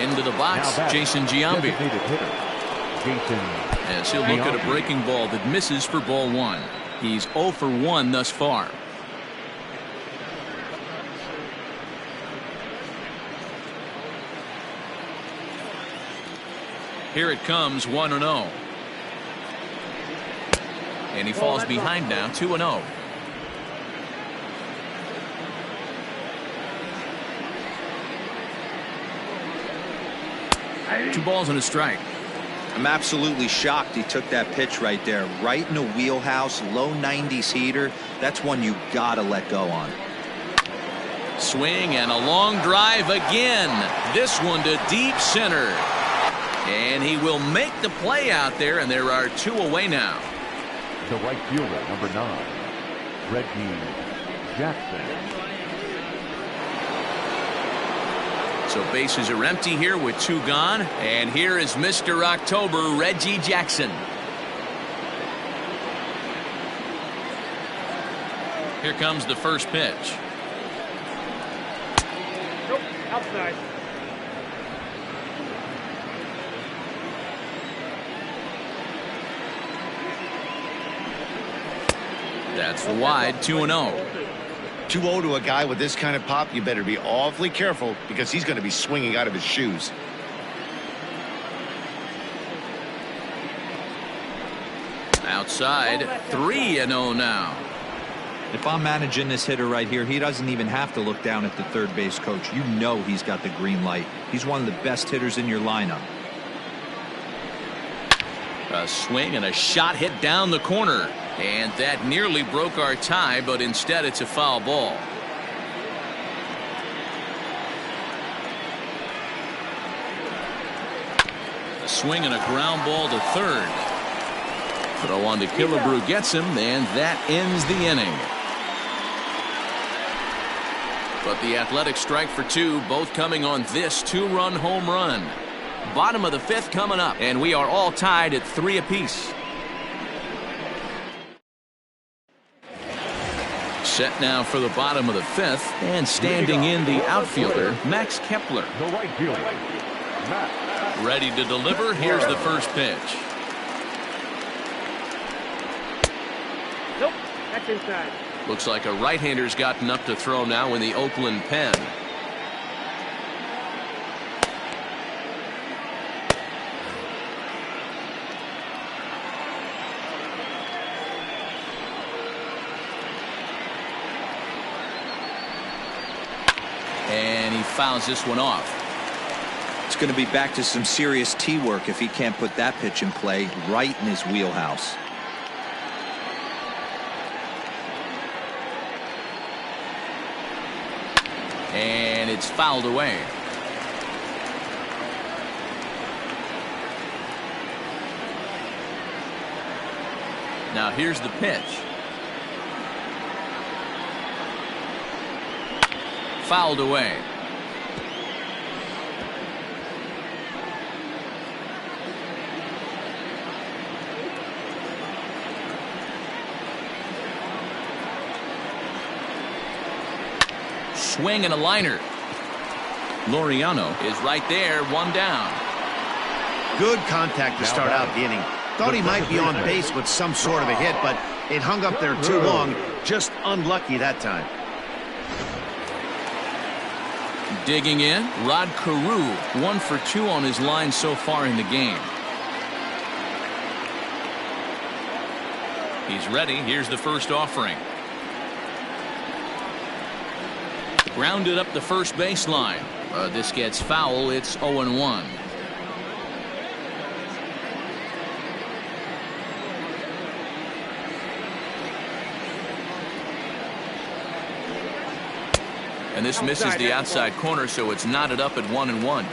Into the box, Jason Giambi. Jason As he'll look at a breaking ball that misses for ball one. He's 0 for 1 thus far. Here it comes, 1-0. And he falls behind now, 2-0. 2 balls and a strike. I'm absolutely shocked he took that pitch right there. Right in the wheelhouse, low 90s heater. That's one you gotta let go on. Swing and a long drive again. This one to deep center. And he will make the play out there, and there are 2 away now. The right fielder, number 9, Reggie Jackson. So bases are empty here with 2 gone. And here is Mr. October, Reggie Jackson. Here comes the first pitch. Nope, outside. That's wide, 2-0. 2-0 to a guy with this kind of pop, you better be awfully careful because he's going to be swinging out of his shoes. Outside, 3-0 now. If I'm managing this hitter right here, he doesn't even have to look down at the third base coach. You know he's got the green light. He's one of the best hitters in your lineup. A swing and a shot hit down the corner. And that nearly broke our tie, but instead it's a foul ball. A swing and a ground ball to third. Throw on to Killebrew gets him, and that ends the inning. But the Athletics strike for 2, both coming on this 2-run home run. Bottom of the 5th coming up, and we are all tied at 3 apiece. Set now for the bottom of the 5th, and standing in the outfielder, Max Kepler. The right fielder, Max. Ready to deliver. Here's the first pitch. Nope, that's inside. Looks like a right-hander's gotten up to throw now in the Oakland pen. And he fouls this one off. It's going to be back to some serious tee work if he can't put that pitch in play right in his wheelhouse. And it's fouled away. Now here's the pitch. Fouled away. Swing and a liner. Laureano is right there, 1 down. Good contact to start out the inning. Thought he might be on base with some sort of a hit, but it hung up there too long. Just unlucky that time. Digging in, Rod Carew, 1 for 2 on his line so far in the game. He's ready. Here's the first offering. Grounded up the first baseline. This gets foul. It's 0-1. And this misses the outside corner, so it's knotted up at 1-1.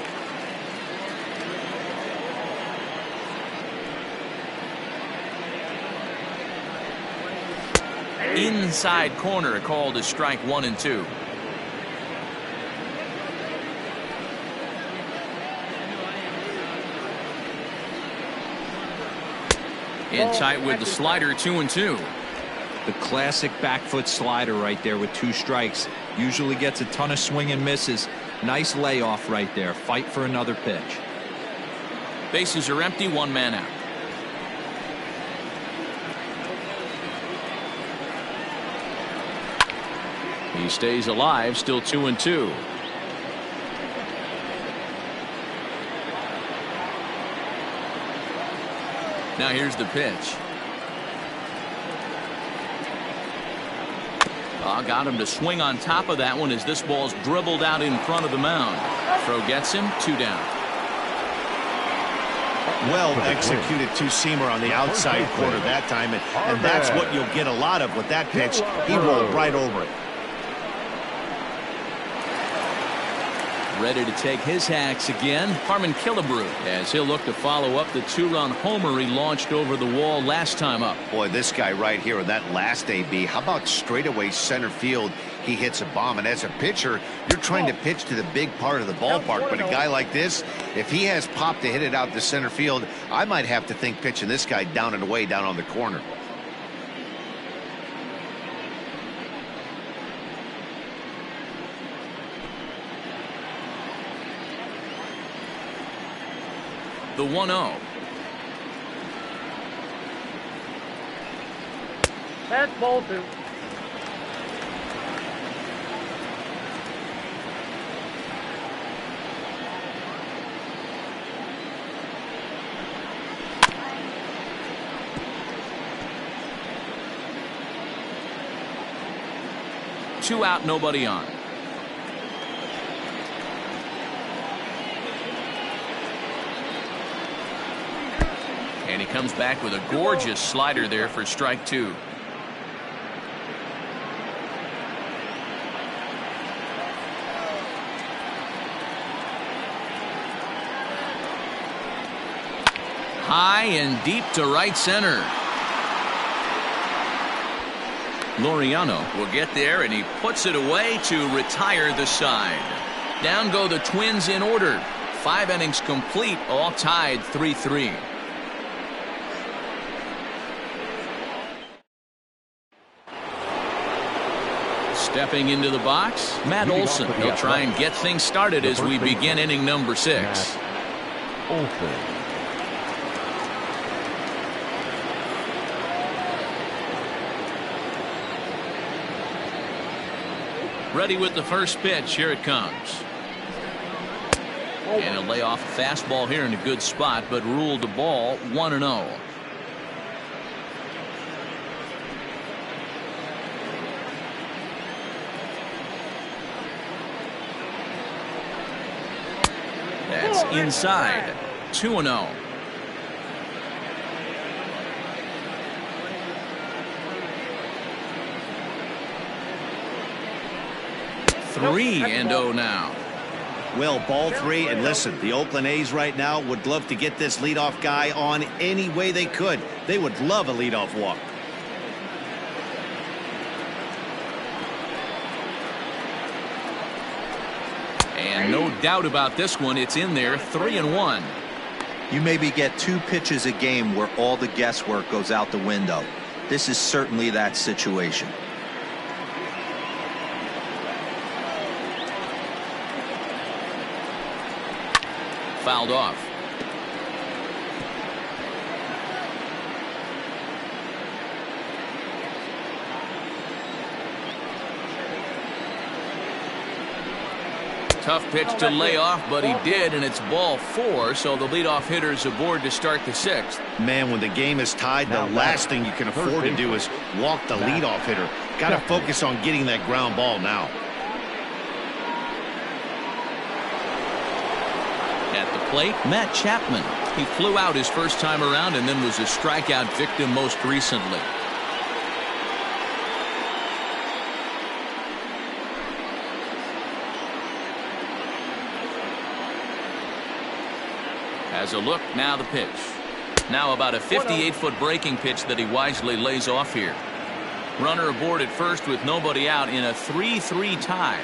Inside corner, called as strike 1 and 2. In tight with the slider, 2-2. The classic back foot slider right there with 2 strikes. Usually gets a ton of swing and misses. Nice layoff right there. Fight for another pitch. Bases are empty, 1 man out. He stays alive, still 2-2. Now here's the pitch. Got him to swing on top of that one as this ball's dribbled out in front of the mound. Throw gets him, 2 down. Well executed two-seamer on the outside corner that time, and that's what you'll get a lot of with that pitch. He rolled right over it. Ready to take his hacks again, Harmon Killebrew, as he'll look to follow up the two-run homer he launched over the wall last time up. Boy, this guy right here in that last AB, how about straightaway center field? He hits a bomb, and as a pitcher, you're trying to pitch to the big part of the ballpark, but a guy like this, if he has pop to hit it out to center field, I might have to think pitching this guy down and away down on the corner. The 1-0. That's ball 2. Two out, nobody on. And he comes back with a gorgeous slider there for strike 2. High and deep to right center. Laureano will get there, and he puts it away to retire the side. Down go the Twins in order. 5 innings complete, all tied 3-3. Stepping into the box, Matt Olson. He'll try and get things started as we begin inning number 6. Olson. Ready with the first pitch. Here it comes. And he'll lay off a fastball here in a good spot, but ruled the ball 1-0. That's inside. 2-0. 3-0 now. Well, ball 3, and listen, the Oakland A's right now would love to get this leadoff guy on any way they could. They would love a leadoff walk. And no doubt about this one, it's in there. 3-1. You maybe get 2 pitches a game where all the guesswork goes out the window. This is certainly that situation. Fouled off. Tough pitch to lay off, but he did, and it's ball 4, so the leadoff hitter's aboard to start the 6th. Man, when the game is tied, the last thing you can afford to do is walk the leadoff hitter. Got to focus on getting that ground ball now. At the plate, Matt Chapman. He flew out his first time around and then was a strikeout victim most recently. As a look, now the pitch. Now about a 58-foot breaking pitch that he wisely lays off here. Runner aboard at first with nobody out in a 3-3 tie.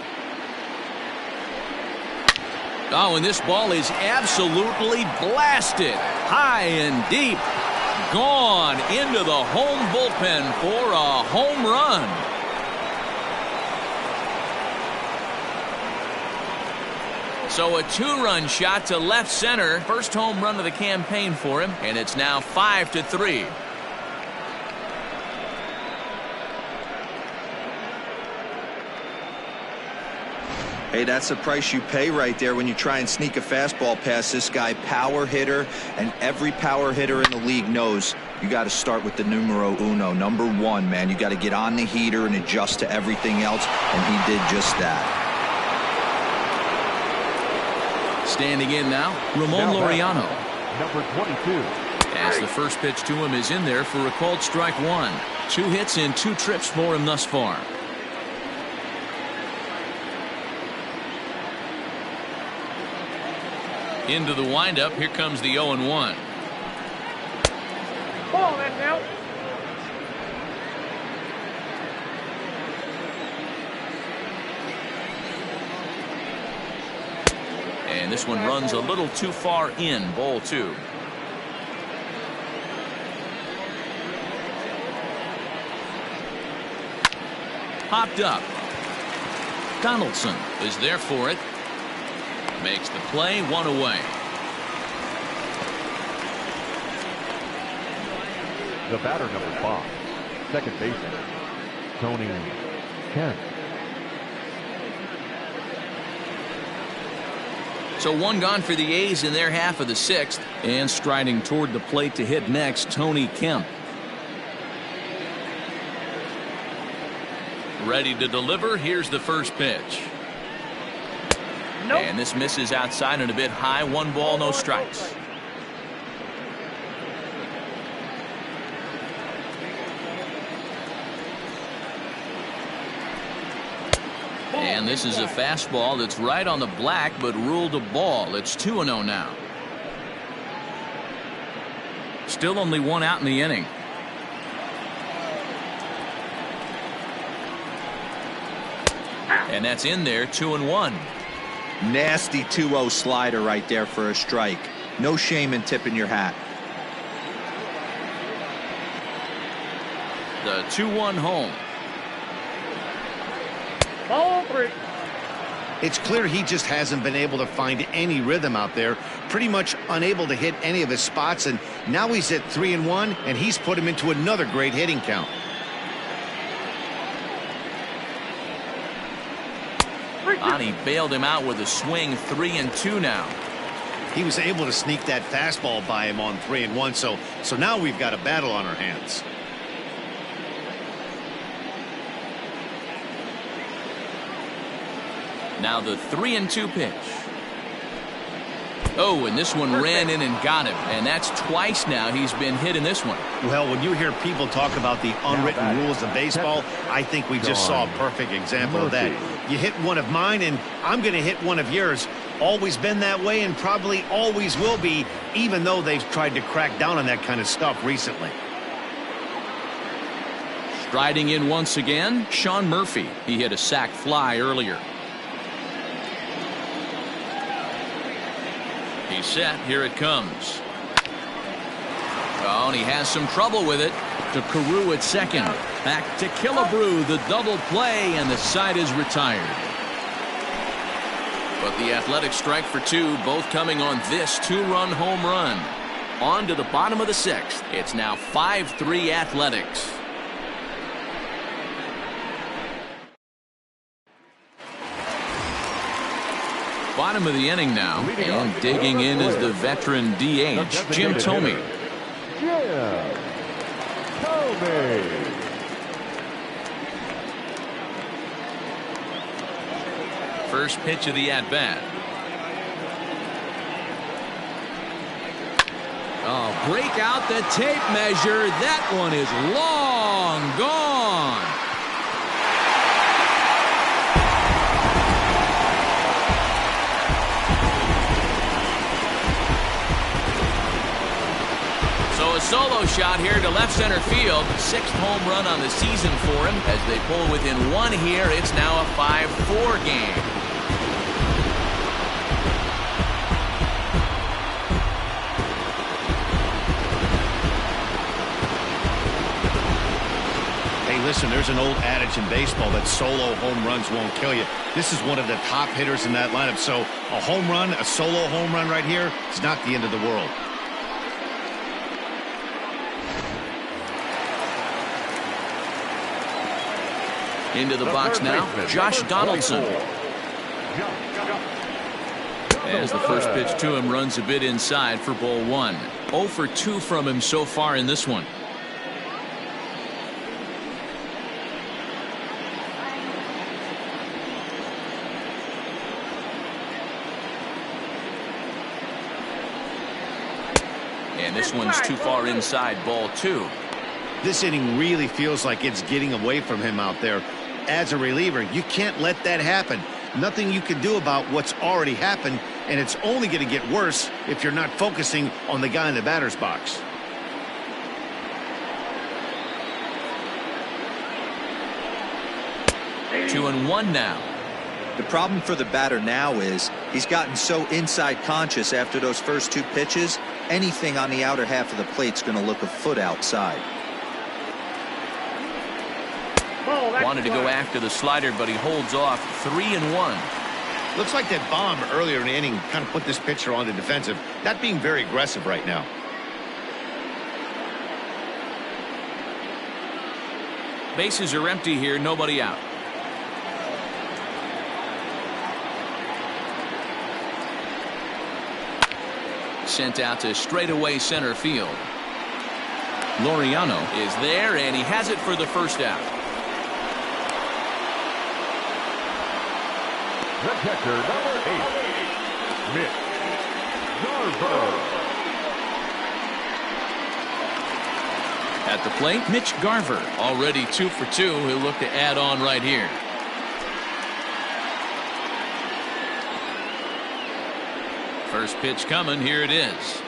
Oh, and this ball is absolutely blasted. High and deep. Gone into the home bullpen for a home run. So a 2-run shot to left center. First home run of the campaign for him, and it's now 5-3. Hey, that's the price you pay right there when you try and sneak a fastball past this guy. Power hitter, and every power hitter in the league knows you got to start with the numero uno, number 1, man. You got to get on the heater and adjust to everything else, and he did just that. Standing in now, Ramon Laureano. number 22. As the first pitch to him is in there for a called strike one. 2 hits in 2 trips for him thus far. Into the windup. Here comes the 0-1. Ball in now. And this one runs a little too far in. Ball 2. Popped up. Donaldson is there for it. Makes the play, 1 away. The batter, number 5, second baseman, Tony Kemp. So 1 gone for the A's in their half of the 6th. And striding toward the plate to hit next, Tony Kemp. Ready to deliver. Here's the first pitch. Nope. And this misses outside and a bit high. 1 ball, no strikes. And this is a fastball that's right on the black, but ruled a ball. It's 2-0 now. Still only 1 out in the inning. And that's in there, 2-1. Nasty 2-0 slider right there for a strike. No shame in tipping your hat. The 2-1 home. Ball 3. It's clear he just hasn't been able to find any rhythm out there. Pretty much unable to hit any of his spots. And now he's at 3-1, and he's put him into another great hitting count. Ani bailed him out with a swing. 3-2 now. He was able to sneak that fastball by him on 3-1. So now we've got a battle on our hands. Now the 3-2 pitch. Oh, and this one ran in and got him. And that's twice now he's been hit in this one. Well, when you hear people talk about the unwritten rules of baseball, I think we just saw a perfect example of that. You hit one of mine, and I'm going to hit one of yours. Always been that way and probably always will be, even though they've tried to crack down on that kind of stuff recently. Striding in once again, Sean Murphy. He hit a sac fly earlier. He's set. Here it comes. Oh, and he has some trouble with it. To Carew at second. Back to Killebrew. The double play, and the side is retired. But the Athletics strike for 2, both coming on this 2-run home run. On to the bottom of the 6th. It's now 5-3 Athletics. Bottom of the inning now, and digging in is the veteran DH, Jim Thome. Jim Thome. First pitch of the at-bat. Oh, break out the tape measure. That one is long gone. So a solo shot here to left center field. 6th home run on the season for him. As they pull within 1 here, it's now a 5-4 game. Listen, there's an old adage in baseball that solo home runs won't kill you. This is one of the top hitters in that lineup. So a home run, a solo home run right here is not the end of the world. Into the box now, Josh Donaldson. As the first pitch to him runs a bit inside for ball 1. 0 for 2 from him so far in this one. one's too far inside, ball 2. This inning really feels like it's getting away from him out there. As a reliever, you can't let that happen. Nothing you can do about what's already happened, and it's only going to get worse if you're not focusing on the guy in the batter's box. Two and one now. The problem for the batter now is he's gotten so inside conscious after those first 2 pitches. Anything on the outer half of the plate's going to look a foot outside. Wanted to go after the slider, but he holds off. 3 and 1. Looks like that bomb earlier in the inning kind of put this pitcher on the defensive. Not being very aggressive right now. Bases are empty here, nobody out. Sent out to straightaway center field. Laureano is there, and he has it for the first out. The catcher, number 8, Mitch Garver. At the plate, Mitch Garver, already 2 for 2. He'll look to add on right here. First pitch coming. Here it is.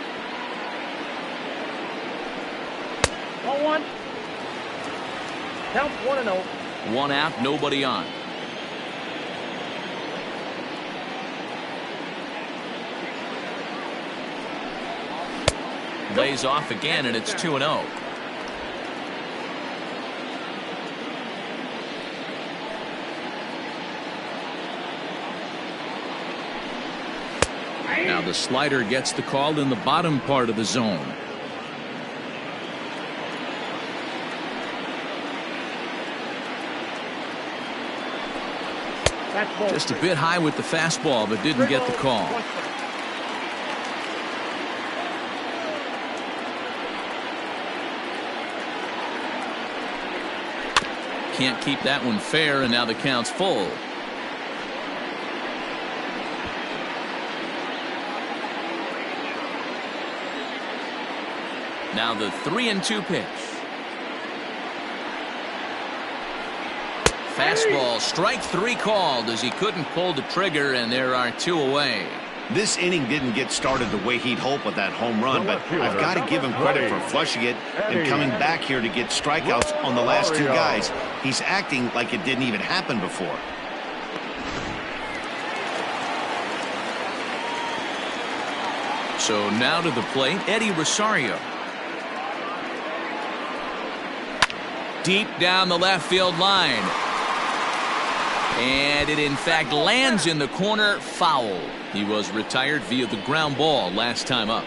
0-1. Count 1-0. 1 out, nobody on. Lays off again, and it's 2-0. Now the slider gets the call in the bottom part of the zone. Just a bit high with the fastball, but didn't get the call. Can't keep that one fair, and now the count's full. Now the 3-2 pitch. Fastball, strike 3 called as he couldn't pull the trigger, and there are 2 away. This inning didn't get started the way he'd hoped with that home run, but I've got to give him credit for flushing it and coming back here to get strikeouts on the last 2 guys. He's acting like it didn't even happen before. So now to the plate, Eddie Rosario. Deep down the left field line. And it in fact lands in the corner, foul. He was retired via the ground ball last time up.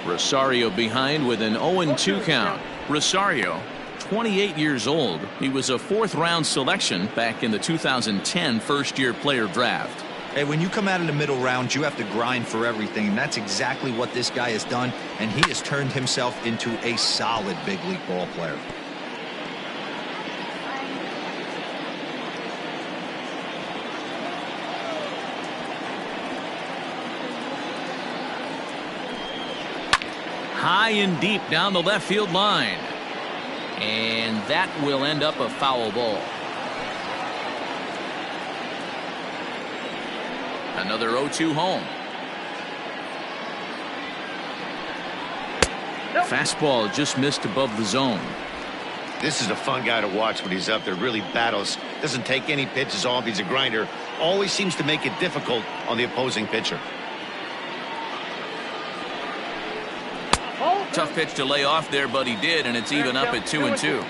Rosario behind with an 0-2 count. Rosario, 28 years old. He was a 4th-round selection back in the 2010 first-year player draft. Hey, when you come out of the middle rounds, you have to grind for everything, and that's exactly what this guy has done, and he has turned himself into a solid big league ball player. High and deep down the left field line. And that will end up a foul ball. Another 0-2 home. Fastball just missed above the zone. This is a fun guy to watch when he's up there. Really battles. Doesn't take any pitches off. He's a grinder. Always seems to make it difficult on the opposing pitcher. Tough pitch to lay off there, but he did, and it's even up at 2-2.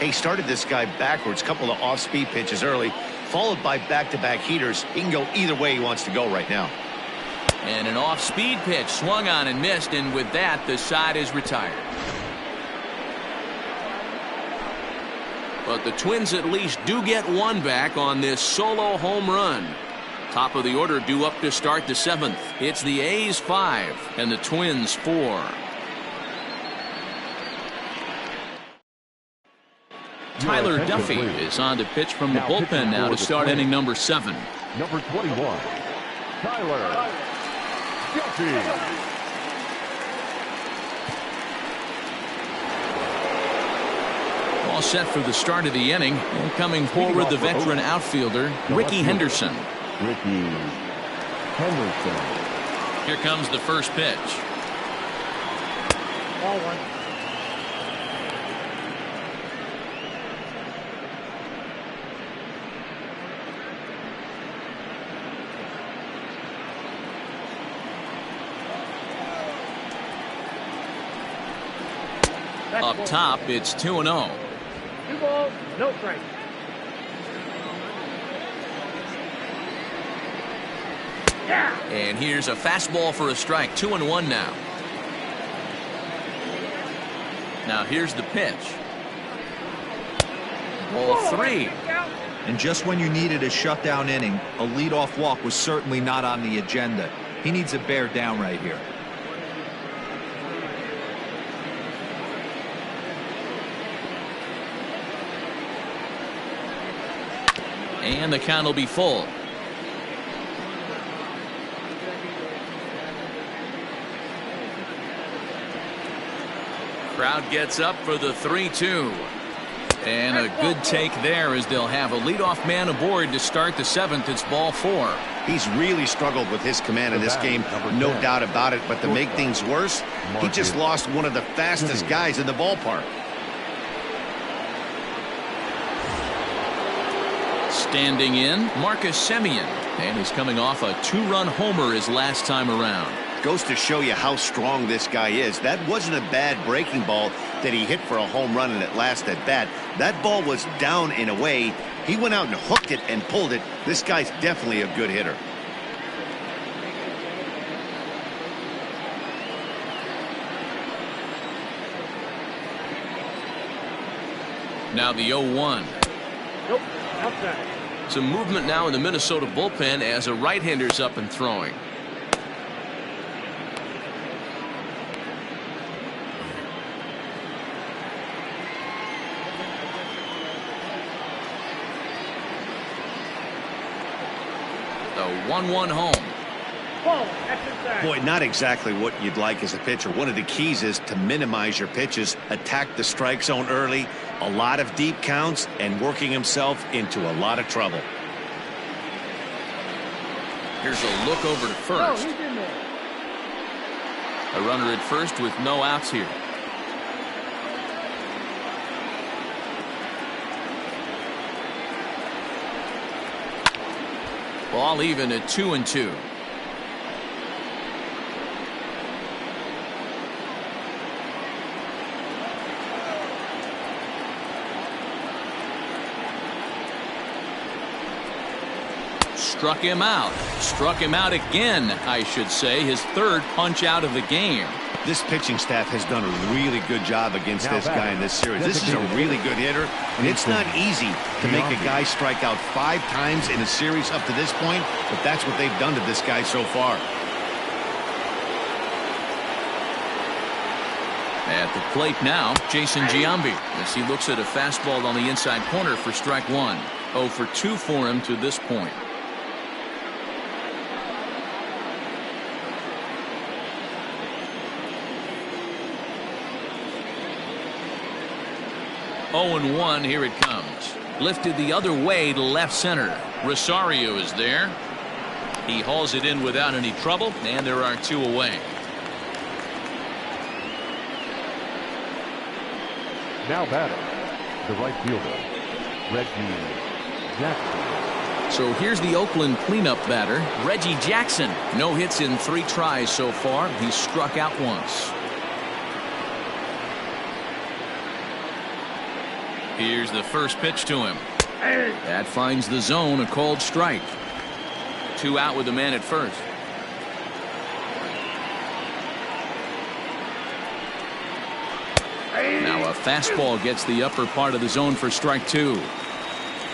He started this guy backwards. Couple of off-speed pitches early, followed by back-to-back heaters. He can go either way he wants to go right now. And an off-speed pitch swung on and missed, and with that, the side is retired. But the Twins at least do get one back on this solo home run. Top of the order due up to start the 7th. It's the A's 5 and the Twins 4. Tyler Duffy is on to pitch from the bullpen now to start inning number 7. Number 21, Tyler Duffy. All set for the start of the inning. And coming forward, the veteran outfielder, Ricky Henderson. Ricky Henderson. Here comes the first pitch. Ball 1. Up top, it's 2-0. 2 balls, no strikes. Yeah. And here's a fastball for a strike. 2-1 now. Now here's the pitch. Ball 3. And just when you needed a shutdown inning, a leadoff walk was certainly not on the agenda. He needs a bear down right here. And the count will be full. Crowd gets up for the 3-2. And a good take there as they'll have a leadoff man aboard to start the 7th. It's ball 4. He's really struggled with his command in this game, no doubt about it. But to make things worse, he just lost one of the fastest guys in the ballpark. Standing in, Marcus Semien. And he's coming off a 2-run homer his last time around. Goes to show you how strong this guy is. That wasn't a bad breaking ball that he hit for a home run in that last at bat. That ball was down in a way. He went out and hooked it and pulled it. This guy's definitely a good hitter. Now the 0-1. Nope, outside. Some movement now in the Minnesota bullpen as a right-hander's up and throwing. The 1-1 home. Ball, that's inside. Boy, not exactly what you'd like as a pitcher. One of the keys is to minimize your pitches, attack the strike zone early, a lot of deep counts, and working himself into a lot of trouble. Here's a look over to Oh, first. he's in there. A runner at first with no outs here. Ball even at 2-2. Struck him out. Struck him out again, I should say. His 3rd punch out of the game. This pitching staff has done a really good job against this guy in this series. This is a really good hitter, and it's not easy to make a guy strike out 5 times in a series up to this point, but that's what they've done to this guy so far. At the plate now, Jason Giambi, as he looks at a fastball on the inside corner for strike 1. 0 for 2 for him to this point. Oh, and 1, here it comes. Lifted the other way to left center. Rosario is there. He hauls it in without any trouble, and there are 2 away. Now batting, the right fielder, Reggie Jackson. So here's the Oakland cleanup batter, Reggie Jackson. No hits in 3 tries so far. He's struck out once. Here's the first pitch to him. That finds the zone, a called strike. 2 out with the man at first. Now a fastball gets the upper part of the zone for strike 2.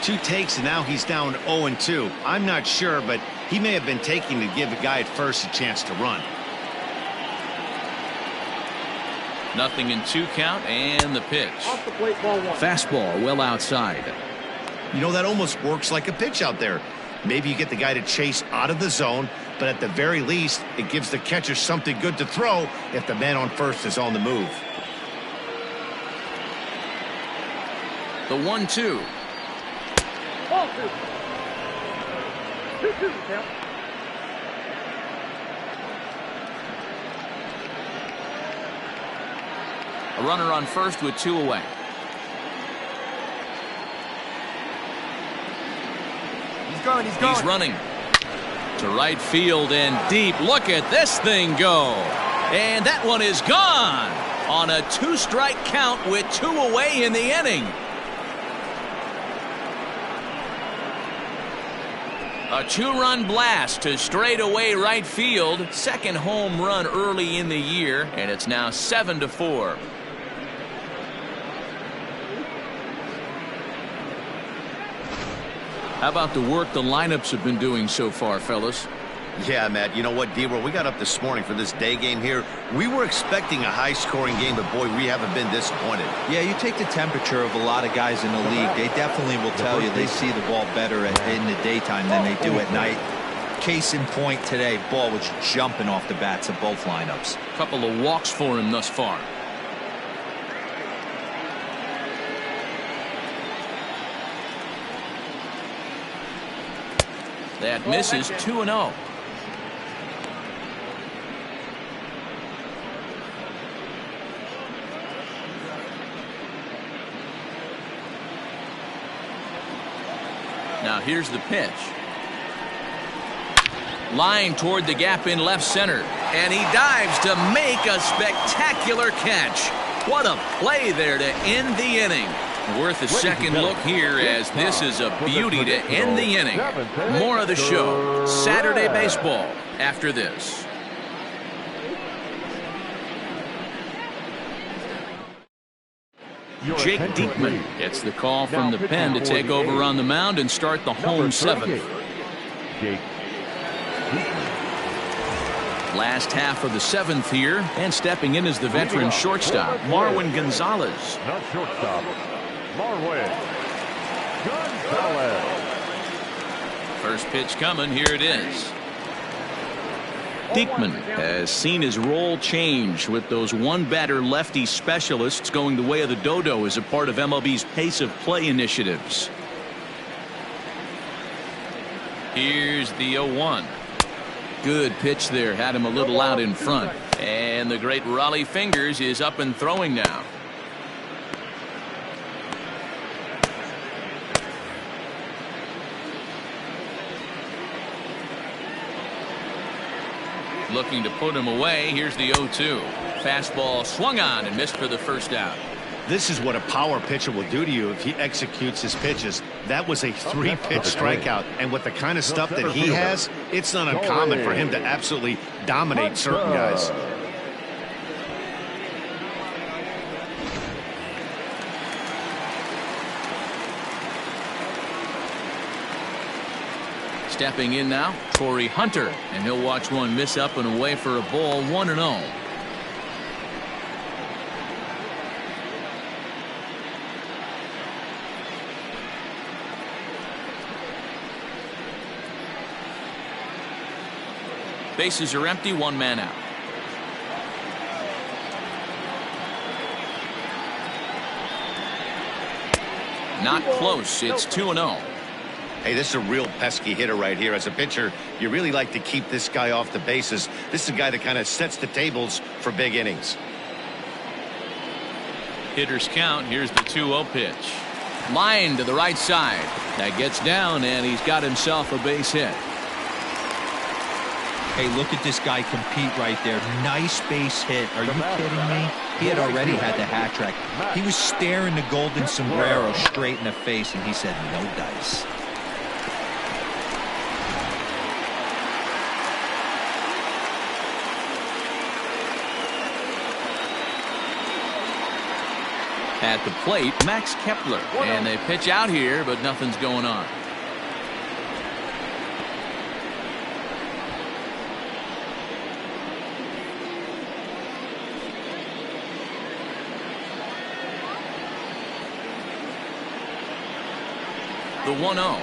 2 takes, and now he's down 0-2. I'm not sure, but he may have been taking to give the guy at first a chance to run. Nothing in 2 count, and the pitch. Off the plate, ball 1. Fastball well outside. You know, that almost works like a pitch out there. Maybe you get the guy to chase out of the zone, but at the very least, it gives the catcher something good to throw if the man on first is on the move. The 1-2. Ball 2. 2-2 count. A runner on first with 2 away. He's running to right field and deep. Look at this thing go. And that one is gone on a 2-strike count with 2 away in the inning. A 2-run blast to straightaway right field. Second home run early in the year, and it's now 7-4. How about the work the lineups have been doing so far, fellas? Yeah, Matt, you know what, D-Roll, we got up this morning for this day game here. We were expecting a high-scoring game, but, boy, we haven't been disappointed. Yeah, you take the temperature of a lot of guys in the league. They definitely will tell you they see the ball better in the daytime than they do at night. Case in point today, ball was jumping off the bats of both lineups. Couple of walks for him thus far. That misses. 2-0. Now here's the pitch. Line toward the gap in left center. And he dives to make a spectacular catch. What a play there to end the inning. Worth a second look here, as this is a beauty to end the inning. More of the show, Saturday Baseball, after this. Jake Diekman gets the call from the pen to take over on the mound and start the home 7th. Last half of the 7th here, and stepping in is the veteran shortstop, Marwin Gonzalez. Not shortstop, Marwin Gonzalez. First pitch coming, here it is. Diekman has seen his role change with those one-batter lefty specialists going the way of the dodo as a part of MLB's pace of play initiatives. Here's the 0-1. Good pitch there, had him a little out in front. And the great Raleigh Fingers is up and throwing now. Looking to put him away. Here's the 0-2. Fastball swung on and missed for the first out. This is what a power pitcher will do to you if he executes his pitches. That was a 3-pitch strikeout, and with the kind of stuff that he has, it's not uncommon for him to absolutely dominate certain guys. Stepping in now, Torrey Hunter, and he'll watch one miss up and away for a ball. 1-0. Bases are empty, 1 man out. Not close. It's 2-0. Hey, this is a real pesky hitter right here. As a pitcher, you really like to keep this guy off the bases. This is a guy that kind of sets the tables for big innings. Hitters count. Here's the 2-0 pitch. Line to the right side. That gets down, and he's got himself a base hit. Hey, look at this guy compete right there. Nice base hit. Are you kidding me? He had already had the hat trick. He was staring the golden sombrero straight in the face, and he said, no dice. At the plate, Max Kepler. And they pitch out here, but nothing's going on. The 1-0.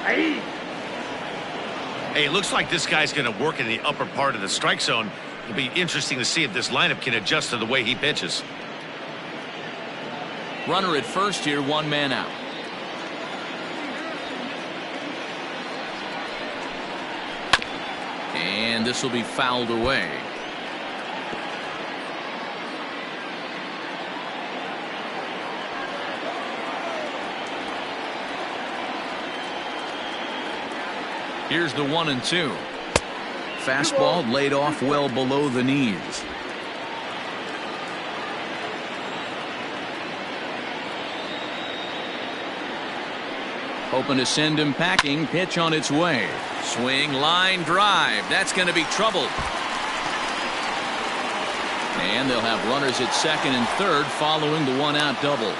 Hey, it looks like this guy's going to work in the upper part of the strike zone. It'll be interesting to see if this lineup can adjust to the way he pitches. Runner at first here, 1 man out. And this will be fouled away. Here's the 1-2. Fastball laid off well below the knees. Hoping to send him packing. Pitch on its way. Swing, line drive. That's going to be trouble. And they'll have runners at second and third following the 1-out double.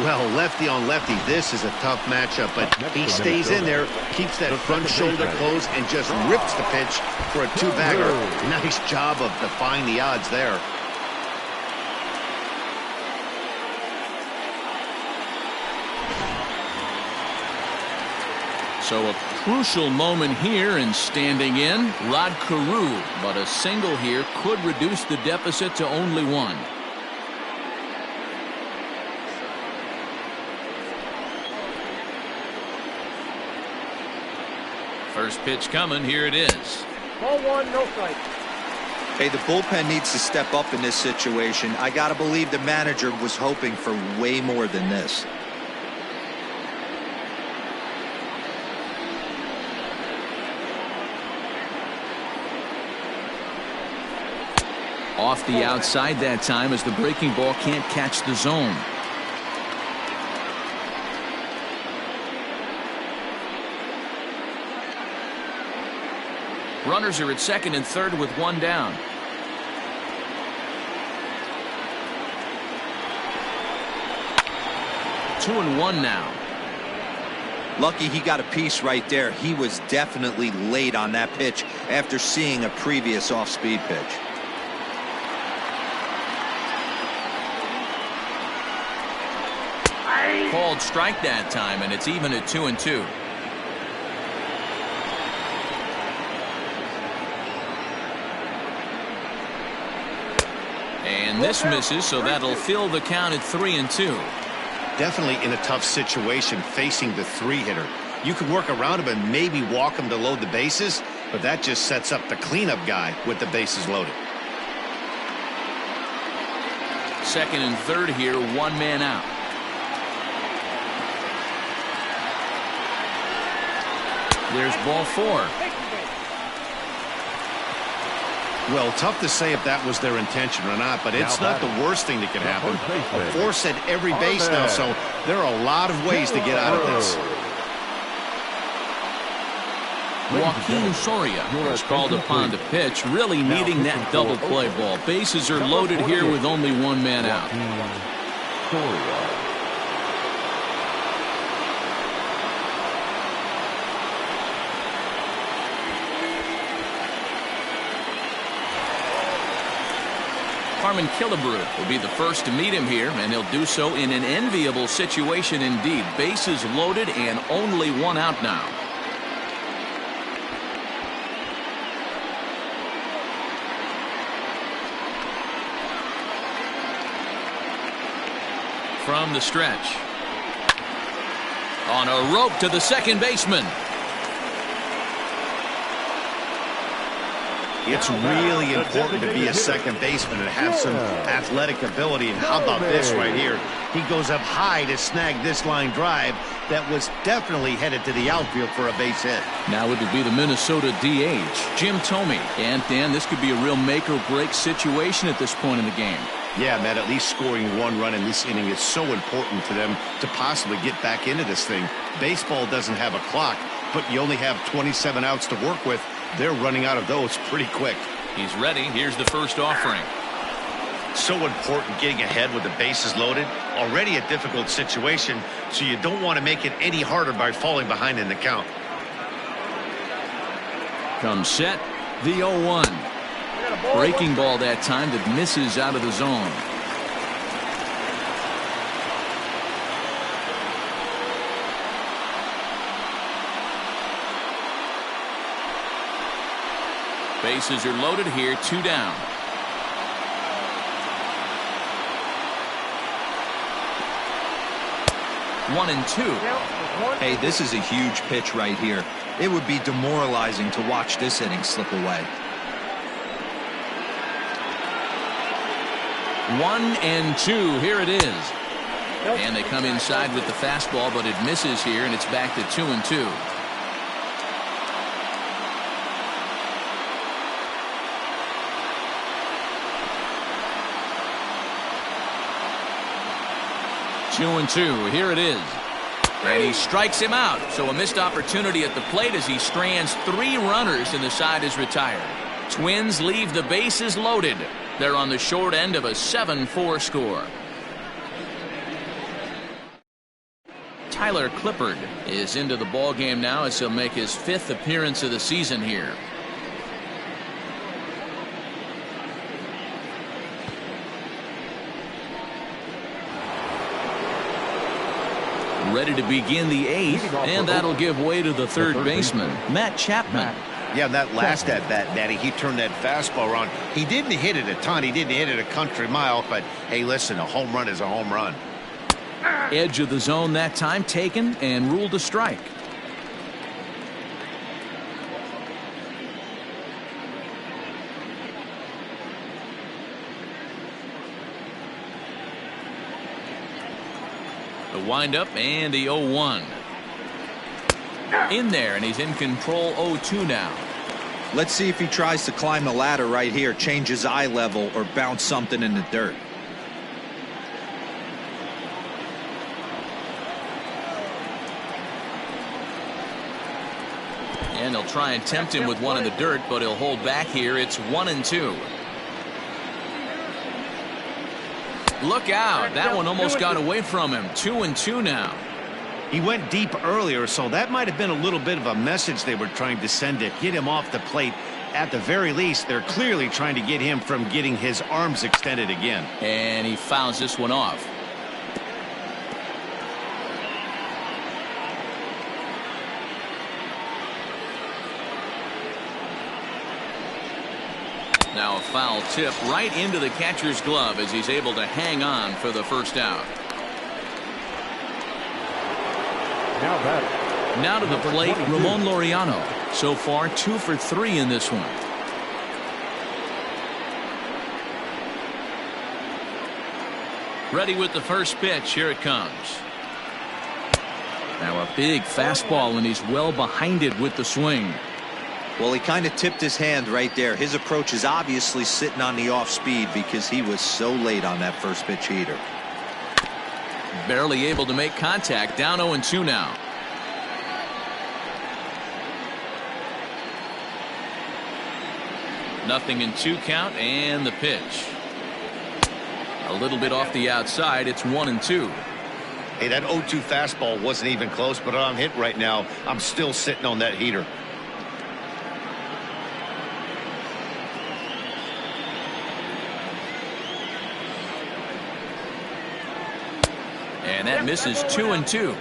Well, lefty on lefty, this is a tough matchup, but he stays in there, keeps that front shoulder closed, and just rips the pitch for a 2-bagger. Nice job of defying the odds there. So a crucial moment here, and standing in, Rod Carew, but a single here could reduce the deficit to only 1. First pitch coming. Here it is. Ball 1, no strike. Hey, the bullpen needs to step up in this situation. I got to believe the manager was hoping for way more than this. Off the outside that time, as the breaking ball can't catch the zone. Runners are at second and third with 1 down. Two and 1 now. Lucky he got a piece right there. He was definitely late on that pitch after seeing a previous off-speed pitch. Called strike that time, and it's even at 2 and 2. And this misses, so that'll fill the count at 3 and 2. Definitely in a tough situation facing the 3-hitter. You could work around him and maybe walk him to load the bases, but that just sets up the cleanup guy with the bases loaded. Second and third here, 1 man out. There's ball 4. Well, tough to say if that was their intention or not, but it's not the worst thing that could happen. A force at every base now, so there are a lot of ways to get out of this. Joaquin Soria was called upon to pitch, really needing that double play ball. Bases are loaded here with only 1 man out. Harmon Killebrew will be the first to meet him here, and he'll do so in an enviable situation indeed. Bases loaded and only 1 out now. From the stretch. On a rope to the second baseman. It's really important to be a second baseman and have some athletic ability. And how about this right here? He goes up high to snag this line drive that was definitely headed to the outfield for a base hit. Now it would be the Minnesota DH, Jim Thome. And, Dan, this could be a real make-or-break situation at this point in the game. Yeah, Matt, at least scoring 1 run in this inning is so important to them to possibly get back into this thing. Baseball doesn't have a clock, but you only have 27 outs to work with. They're running out of those pretty quick. He's ready. Here's the first offering. So important getting ahead with the bases loaded. Already a difficult situation, so you don't want to make it any harder by falling behind in the count. Comes set, the 0-1. Breaking ball that time that misses out of the zone. Bases are loaded here, 2 down. One and 2. Hey, this is a huge pitch right here. It would be demoralizing to watch this inning slip away. 1 and 2. Here it is. And they come inside with the fastball, but it misses here, and it's back to 2 and 2. Two and 2. Here it is. And he strikes him out. So a missed opportunity at the plate as he strands 3 runners and the side is retired. Twins leave the bases loaded. They're on the short end of a 7-4 score. Tyler Clippard is into the ball game now as he'll make his 5th appearance of the season here. Ready to begin the 8th, and that'll give way to the third baseman, Matt Chapman. Yeah, that last at bat, Matty, he turned that fastball around. He didn't hit it a ton. He didn't hit it a country mile, but hey, listen, a home run is a home run. Edge of the zone that time taken and ruled a strike. The windup and the 0-1. In there, and he's in control. 0-2 now. Let's see if he tries to climb the ladder right here, change his eye level, or bounce something in the dirt. And they'll try and tempt him with one in the dirt, but he'll hold back here. It's 1 and 2. Look out. That one almost got away from him. 2 and 2 now. He went deep earlier, so that might have been a little bit of a message they were trying to send to get him off the plate. At the very least, they're clearly trying to get him from getting his arms extended again. And he fouls this one off. Now a foul tip right into the catcher's glove as he's able to hang on for the first out. Now to the plate, Ramon Laureano. So far 2 for 3 in this one. Ready with the first pitch. Here it comes. Now a big fastball, and he's well behind it with the swing. Well, he kind of tipped his hand right there. His approach is obviously sitting on the off speed because he was so late on that first pitch heater. Barely able to make contact. Down 0-2 now. Nothing in 2 count, and the pitch. A little bit off the outside. It's 1 and 2. Hey, that 0-2 fastball wasn't even close, but I'm hit right now. I'm still sitting on that heater. And that misses. 2 and 2.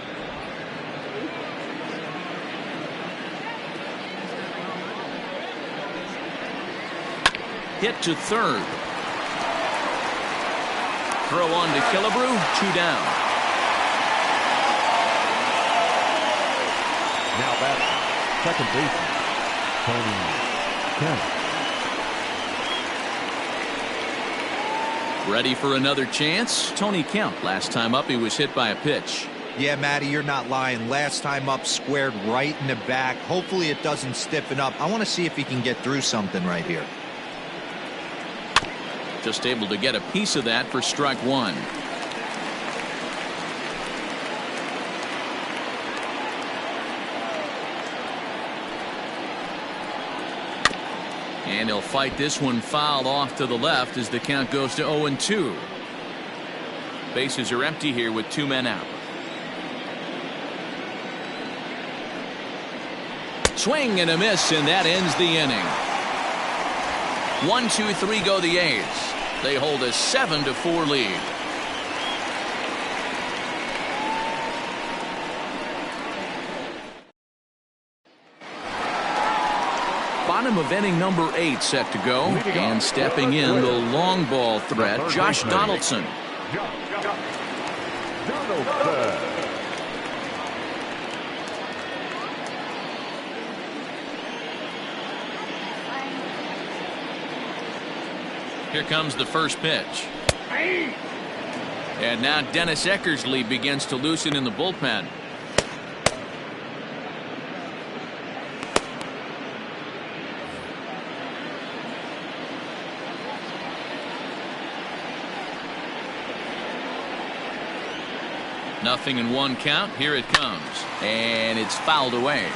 Hit to third. Throw on to Killebrew. 2 down. Now that's second baseman, Tony Kemp. Ready for another chance? Tony Kemp. Last time up, he was hit by a pitch. Yeah, Matty, you're not lying. Last time up, squared right in the back. Hopefully it doesn't stiffen up. I want to see if he can get through something right here. Just able to get a piece of that for strike 1. And he'll fight this one fouled off to the left as the count goes to 0-2. Bases are empty here with 2 men out. Swing and a miss, and that ends the inning. 1, 2, 3 go the A's. They hold a 7-4 lead. bottom of inning number 8 set to go. And stepping in, the long ball threat, Josh Donaldson. Here comes the first pitch. And now Dennis Eckersley begins to loosen in the bullpen. Nothing in 1 count. Here it comes. And it's fouled away.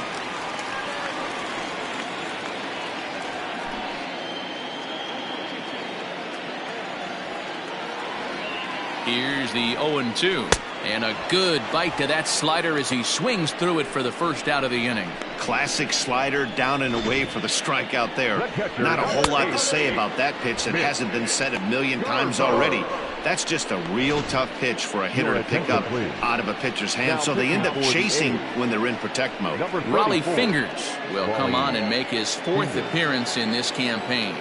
Here's the 0-2. And a good bite to that slider as he swings through it for the first out of the inning. Classic slider, down and away for the strikeout there. Not a whole lot to say about that pitch that hasn't been said a million times already. That's just a real tough pitch for a hitter to pick up out of a pitcher's hand, so they end up chasing when they're in protect mode. Raleigh Fingers will come on and make his 4th appearance in this campaign.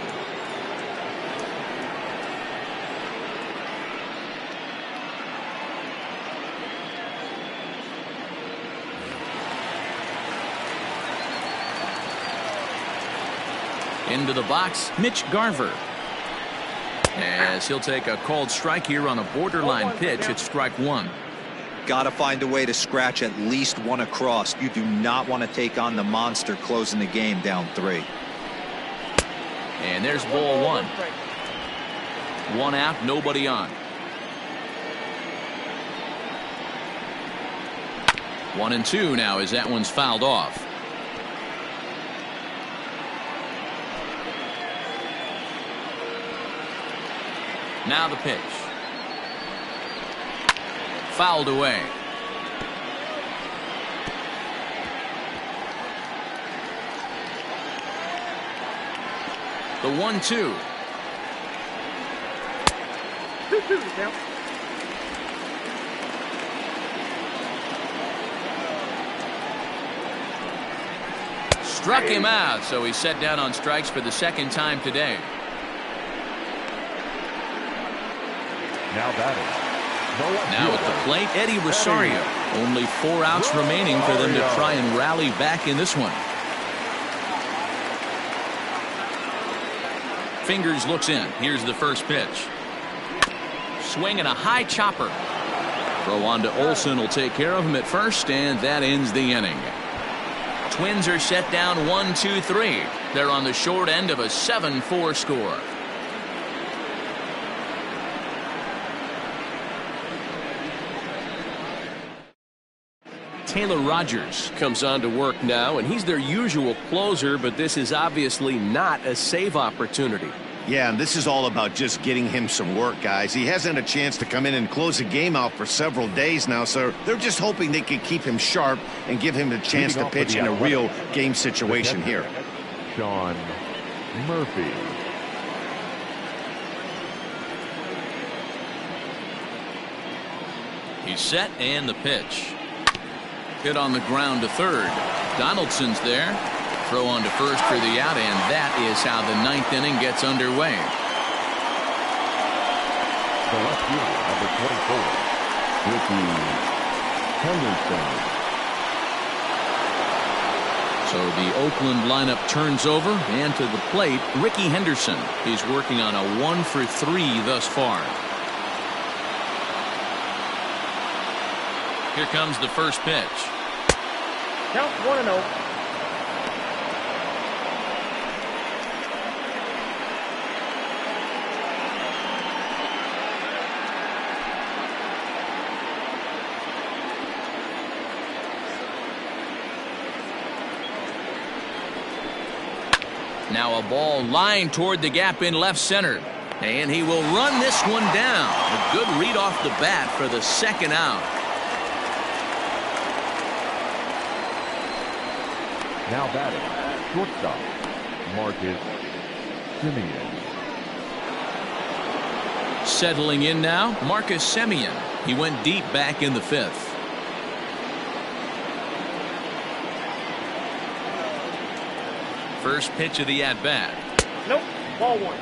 Into the box, Mitch Garver. As he'll take a called strike here on a borderline pitch at strike 1. Got to find a way to scratch at least 1 across. You do not want to take on the monster closing the game down 3. And there's ball 1. 1 out, nobody on. 1-2 now as that one's fouled off. Now the pitch. Fouled away. The 1-2. 2-2 count. Struck him out, so he's set down on strikes for the 2nd time today. Now batting. Now at the plate, Eddie Rosario. Only 4 outs remaining for them to try and rally back in this one. Fingers looks in. Here's the first pitch. Swing and a high chopper. Throw on to Olsen will take care of him at first, and that ends the inning. Twins are set down 1-2-3. They're on the short end of a 7-4 score. Taylor Rogers comes on to work now, and he's their usual closer, but this is obviously not a save opportunity. Yeah, and this is all about just getting him some work, guys. He hasn't had a chance to come in and close a game out for several days now, so they're just hoping they can keep him sharp and give him a chance to pitch in a real game situation here. Sean Murphy. He's set, and the pitch. Hit on the ground to third. Donaldson's there. Throw on to first for the out, and that is how the 9th inning gets underway. The left fielder, number 24, Ricky Henderson. So the Oakland lineup turns over, and to the plate, Ricky Henderson. He's working on a 1-for-3 thus far. Here comes the first pitch. Count 1-0. Now a ball lined toward the gap in left center. And he will run this one down. A good read off the bat for the 2nd out. Now batting, shortstop, Marcus Semien. Settling in now, Marcus Semien. He went deep back in the 5th. First pitch of the at-bat. Nope. Ball one.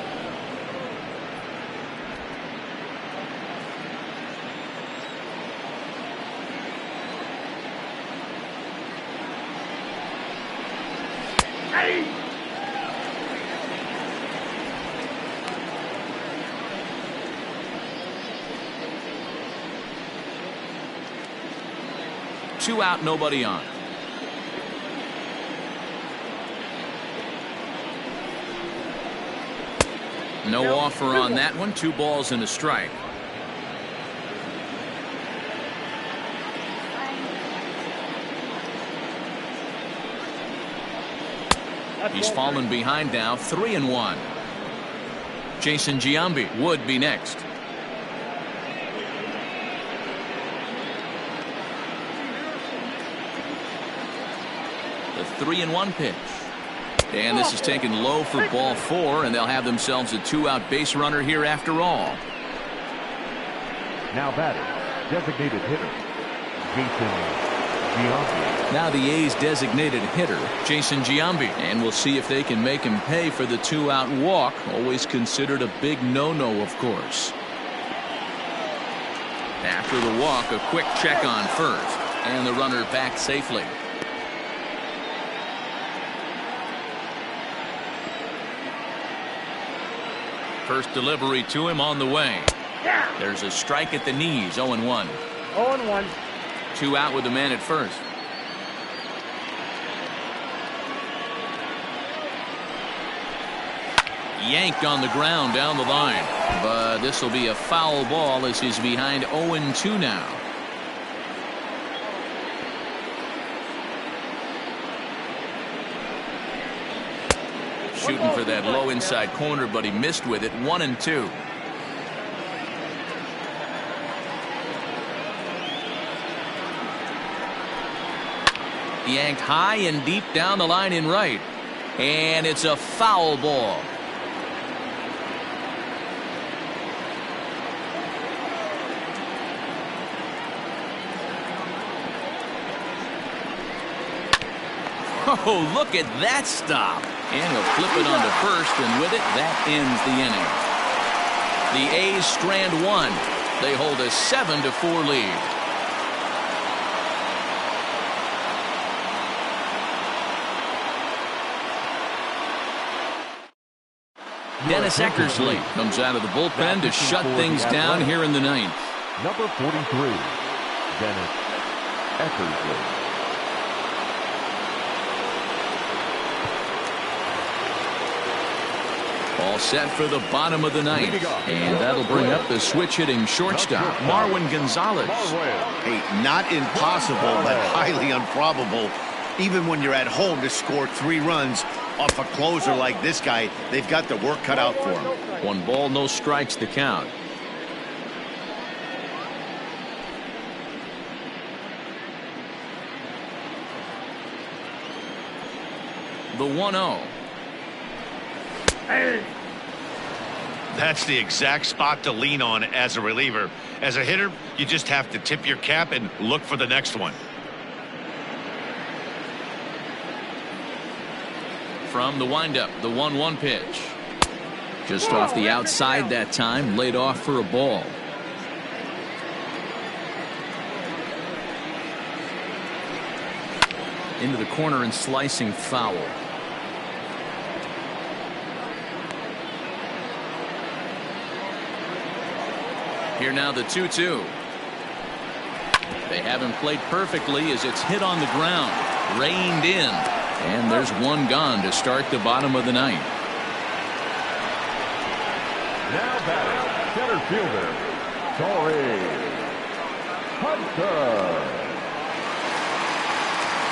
Hey! Two out, nobody on. No offer on that one. 2 balls and a strike. He's fallen behind now, 3-1. Jason Giambi would be next. The 3-1 pitch. And this is taken low for ball 4, and they'll have themselves a 2-out base runner here after all. Now batting, designated hitter, Jason Giambi. Now the A's designated hitter, Jason Giambi. And we'll see if they can make him pay for the 2-out walk. Always considered a big no-no, of course. After the walk, a quick check on first. And the runner back safely. First delivery to him on the way. There's a strike at the knees. 0-1. 0-1. 2 out with the man at first. Yanked on the ground down the line. But this will be a foul ball as he's behind 0-2 now. Shooting for that low inside corner, but he missed with it. 1-2. Yanked high and deep down the line in right. And it's a foul ball. Oh, look at that stop. And he'll flip it onto first, and with it, that ends the inning. The A's strand 1. They hold a 7-4 lead. Dennis Eckersley comes out of the bullpen to shut things down here in the 9th. Number 43, Dennis Eckersley. All set for the bottom of the 9th. And that'll bring up the switch-hitting shortstop, Marwin Gonzalez. Hey, not impossible, but highly improbable. Even when you're at home to score 3 runs off a closer like this guy, they've got the work cut out for him. 1 ball, no strikes to count. The 1-0. That's the exact spot to lean on as a reliever. As a hitter, you just have to tip your cap and look for the next one. From the windup, the 1-1 pitch. Just off the outside that time, laid off for a ball. Into the corner and slicing foul. Here now the 2-2. They haven't played perfectly as it's hit on the ground. Reined in. And there's 1 gone to start the bottom of the 9th. Now batting, center fielder, Torrey Hunter.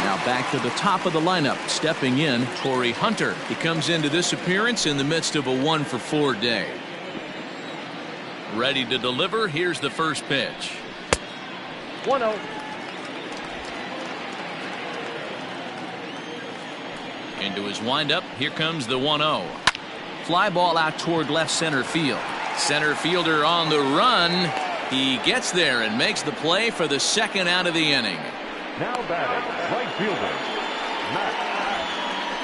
Now back to the top of the lineup. Stepping in, Torrey Hunter. He comes into this appearance in the midst of a 1-for-4 day. Ready to deliver. Here's the first pitch. 1-0. Into his windup. Here comes the 1-0. Fly ball out toward left center field. Center fielder on the run. He gets there and makes the play for the 2nd out of the inning. Now batting, right fielder, Matt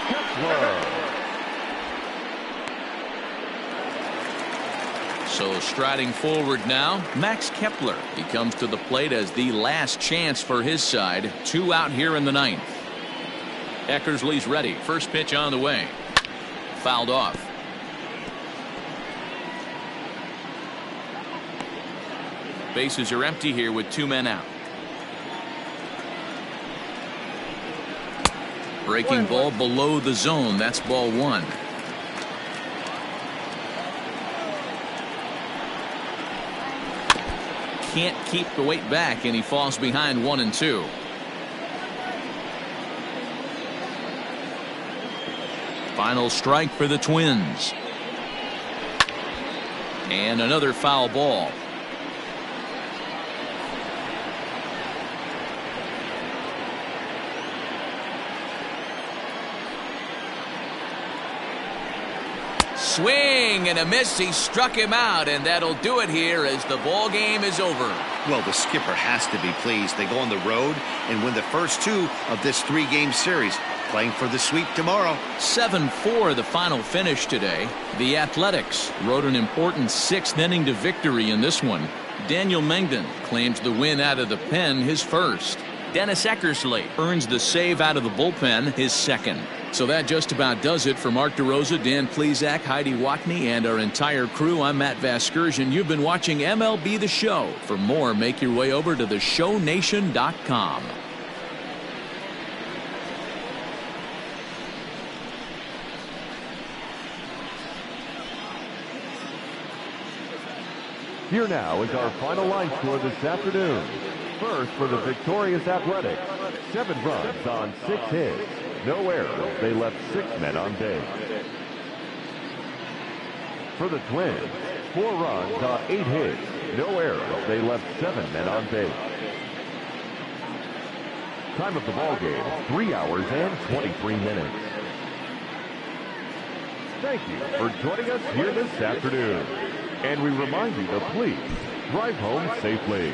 Kessler. So striding forward now, Max Kepler. He comes to the plate as the last chance for his side. 2 out here in the 9th. Eckersley's ready. First pitch on the way. Fouled off. Bases are empty here with 2 men out. Breaking ball below the zone. That's ball 1. Can't keep the weight back, and he falls behind 1-2. Final strike for the Twins. And another foul ball. Swing and a miss. He struck him out, and that'll do it here as the ball game is over. Well, the skipper has to be pleased. They go on the road and win the first 2 of this 3-game series, playing for the sweep tomorrow. 7-4 the final finish today. The Athletics rode an important 6th inning to victory in this one. Daniel Mengden claims the win out of the pen, his first. Dennis Eckersley earns the save out of the bullpen, his second. So that just about does it for Mark DeRosa, Dan Plesac, Heidi Watney, and our entire crew. I'm Matt Vasgersian. You've been watching MLB The Show. For more, make your way over to theshownation.com. Here now is our final line score this afternoon. First for the victorious Athletics, 7 runs on 6 hits. No errors. They left 6 men on base. For the Twins, 4 runs on 8 hits. No errors. They left 7 men on base. Time of the ball game, 3 hours and 23 minutes. Thank you for joining us here this afternoon. And we remind you to please drive home safely.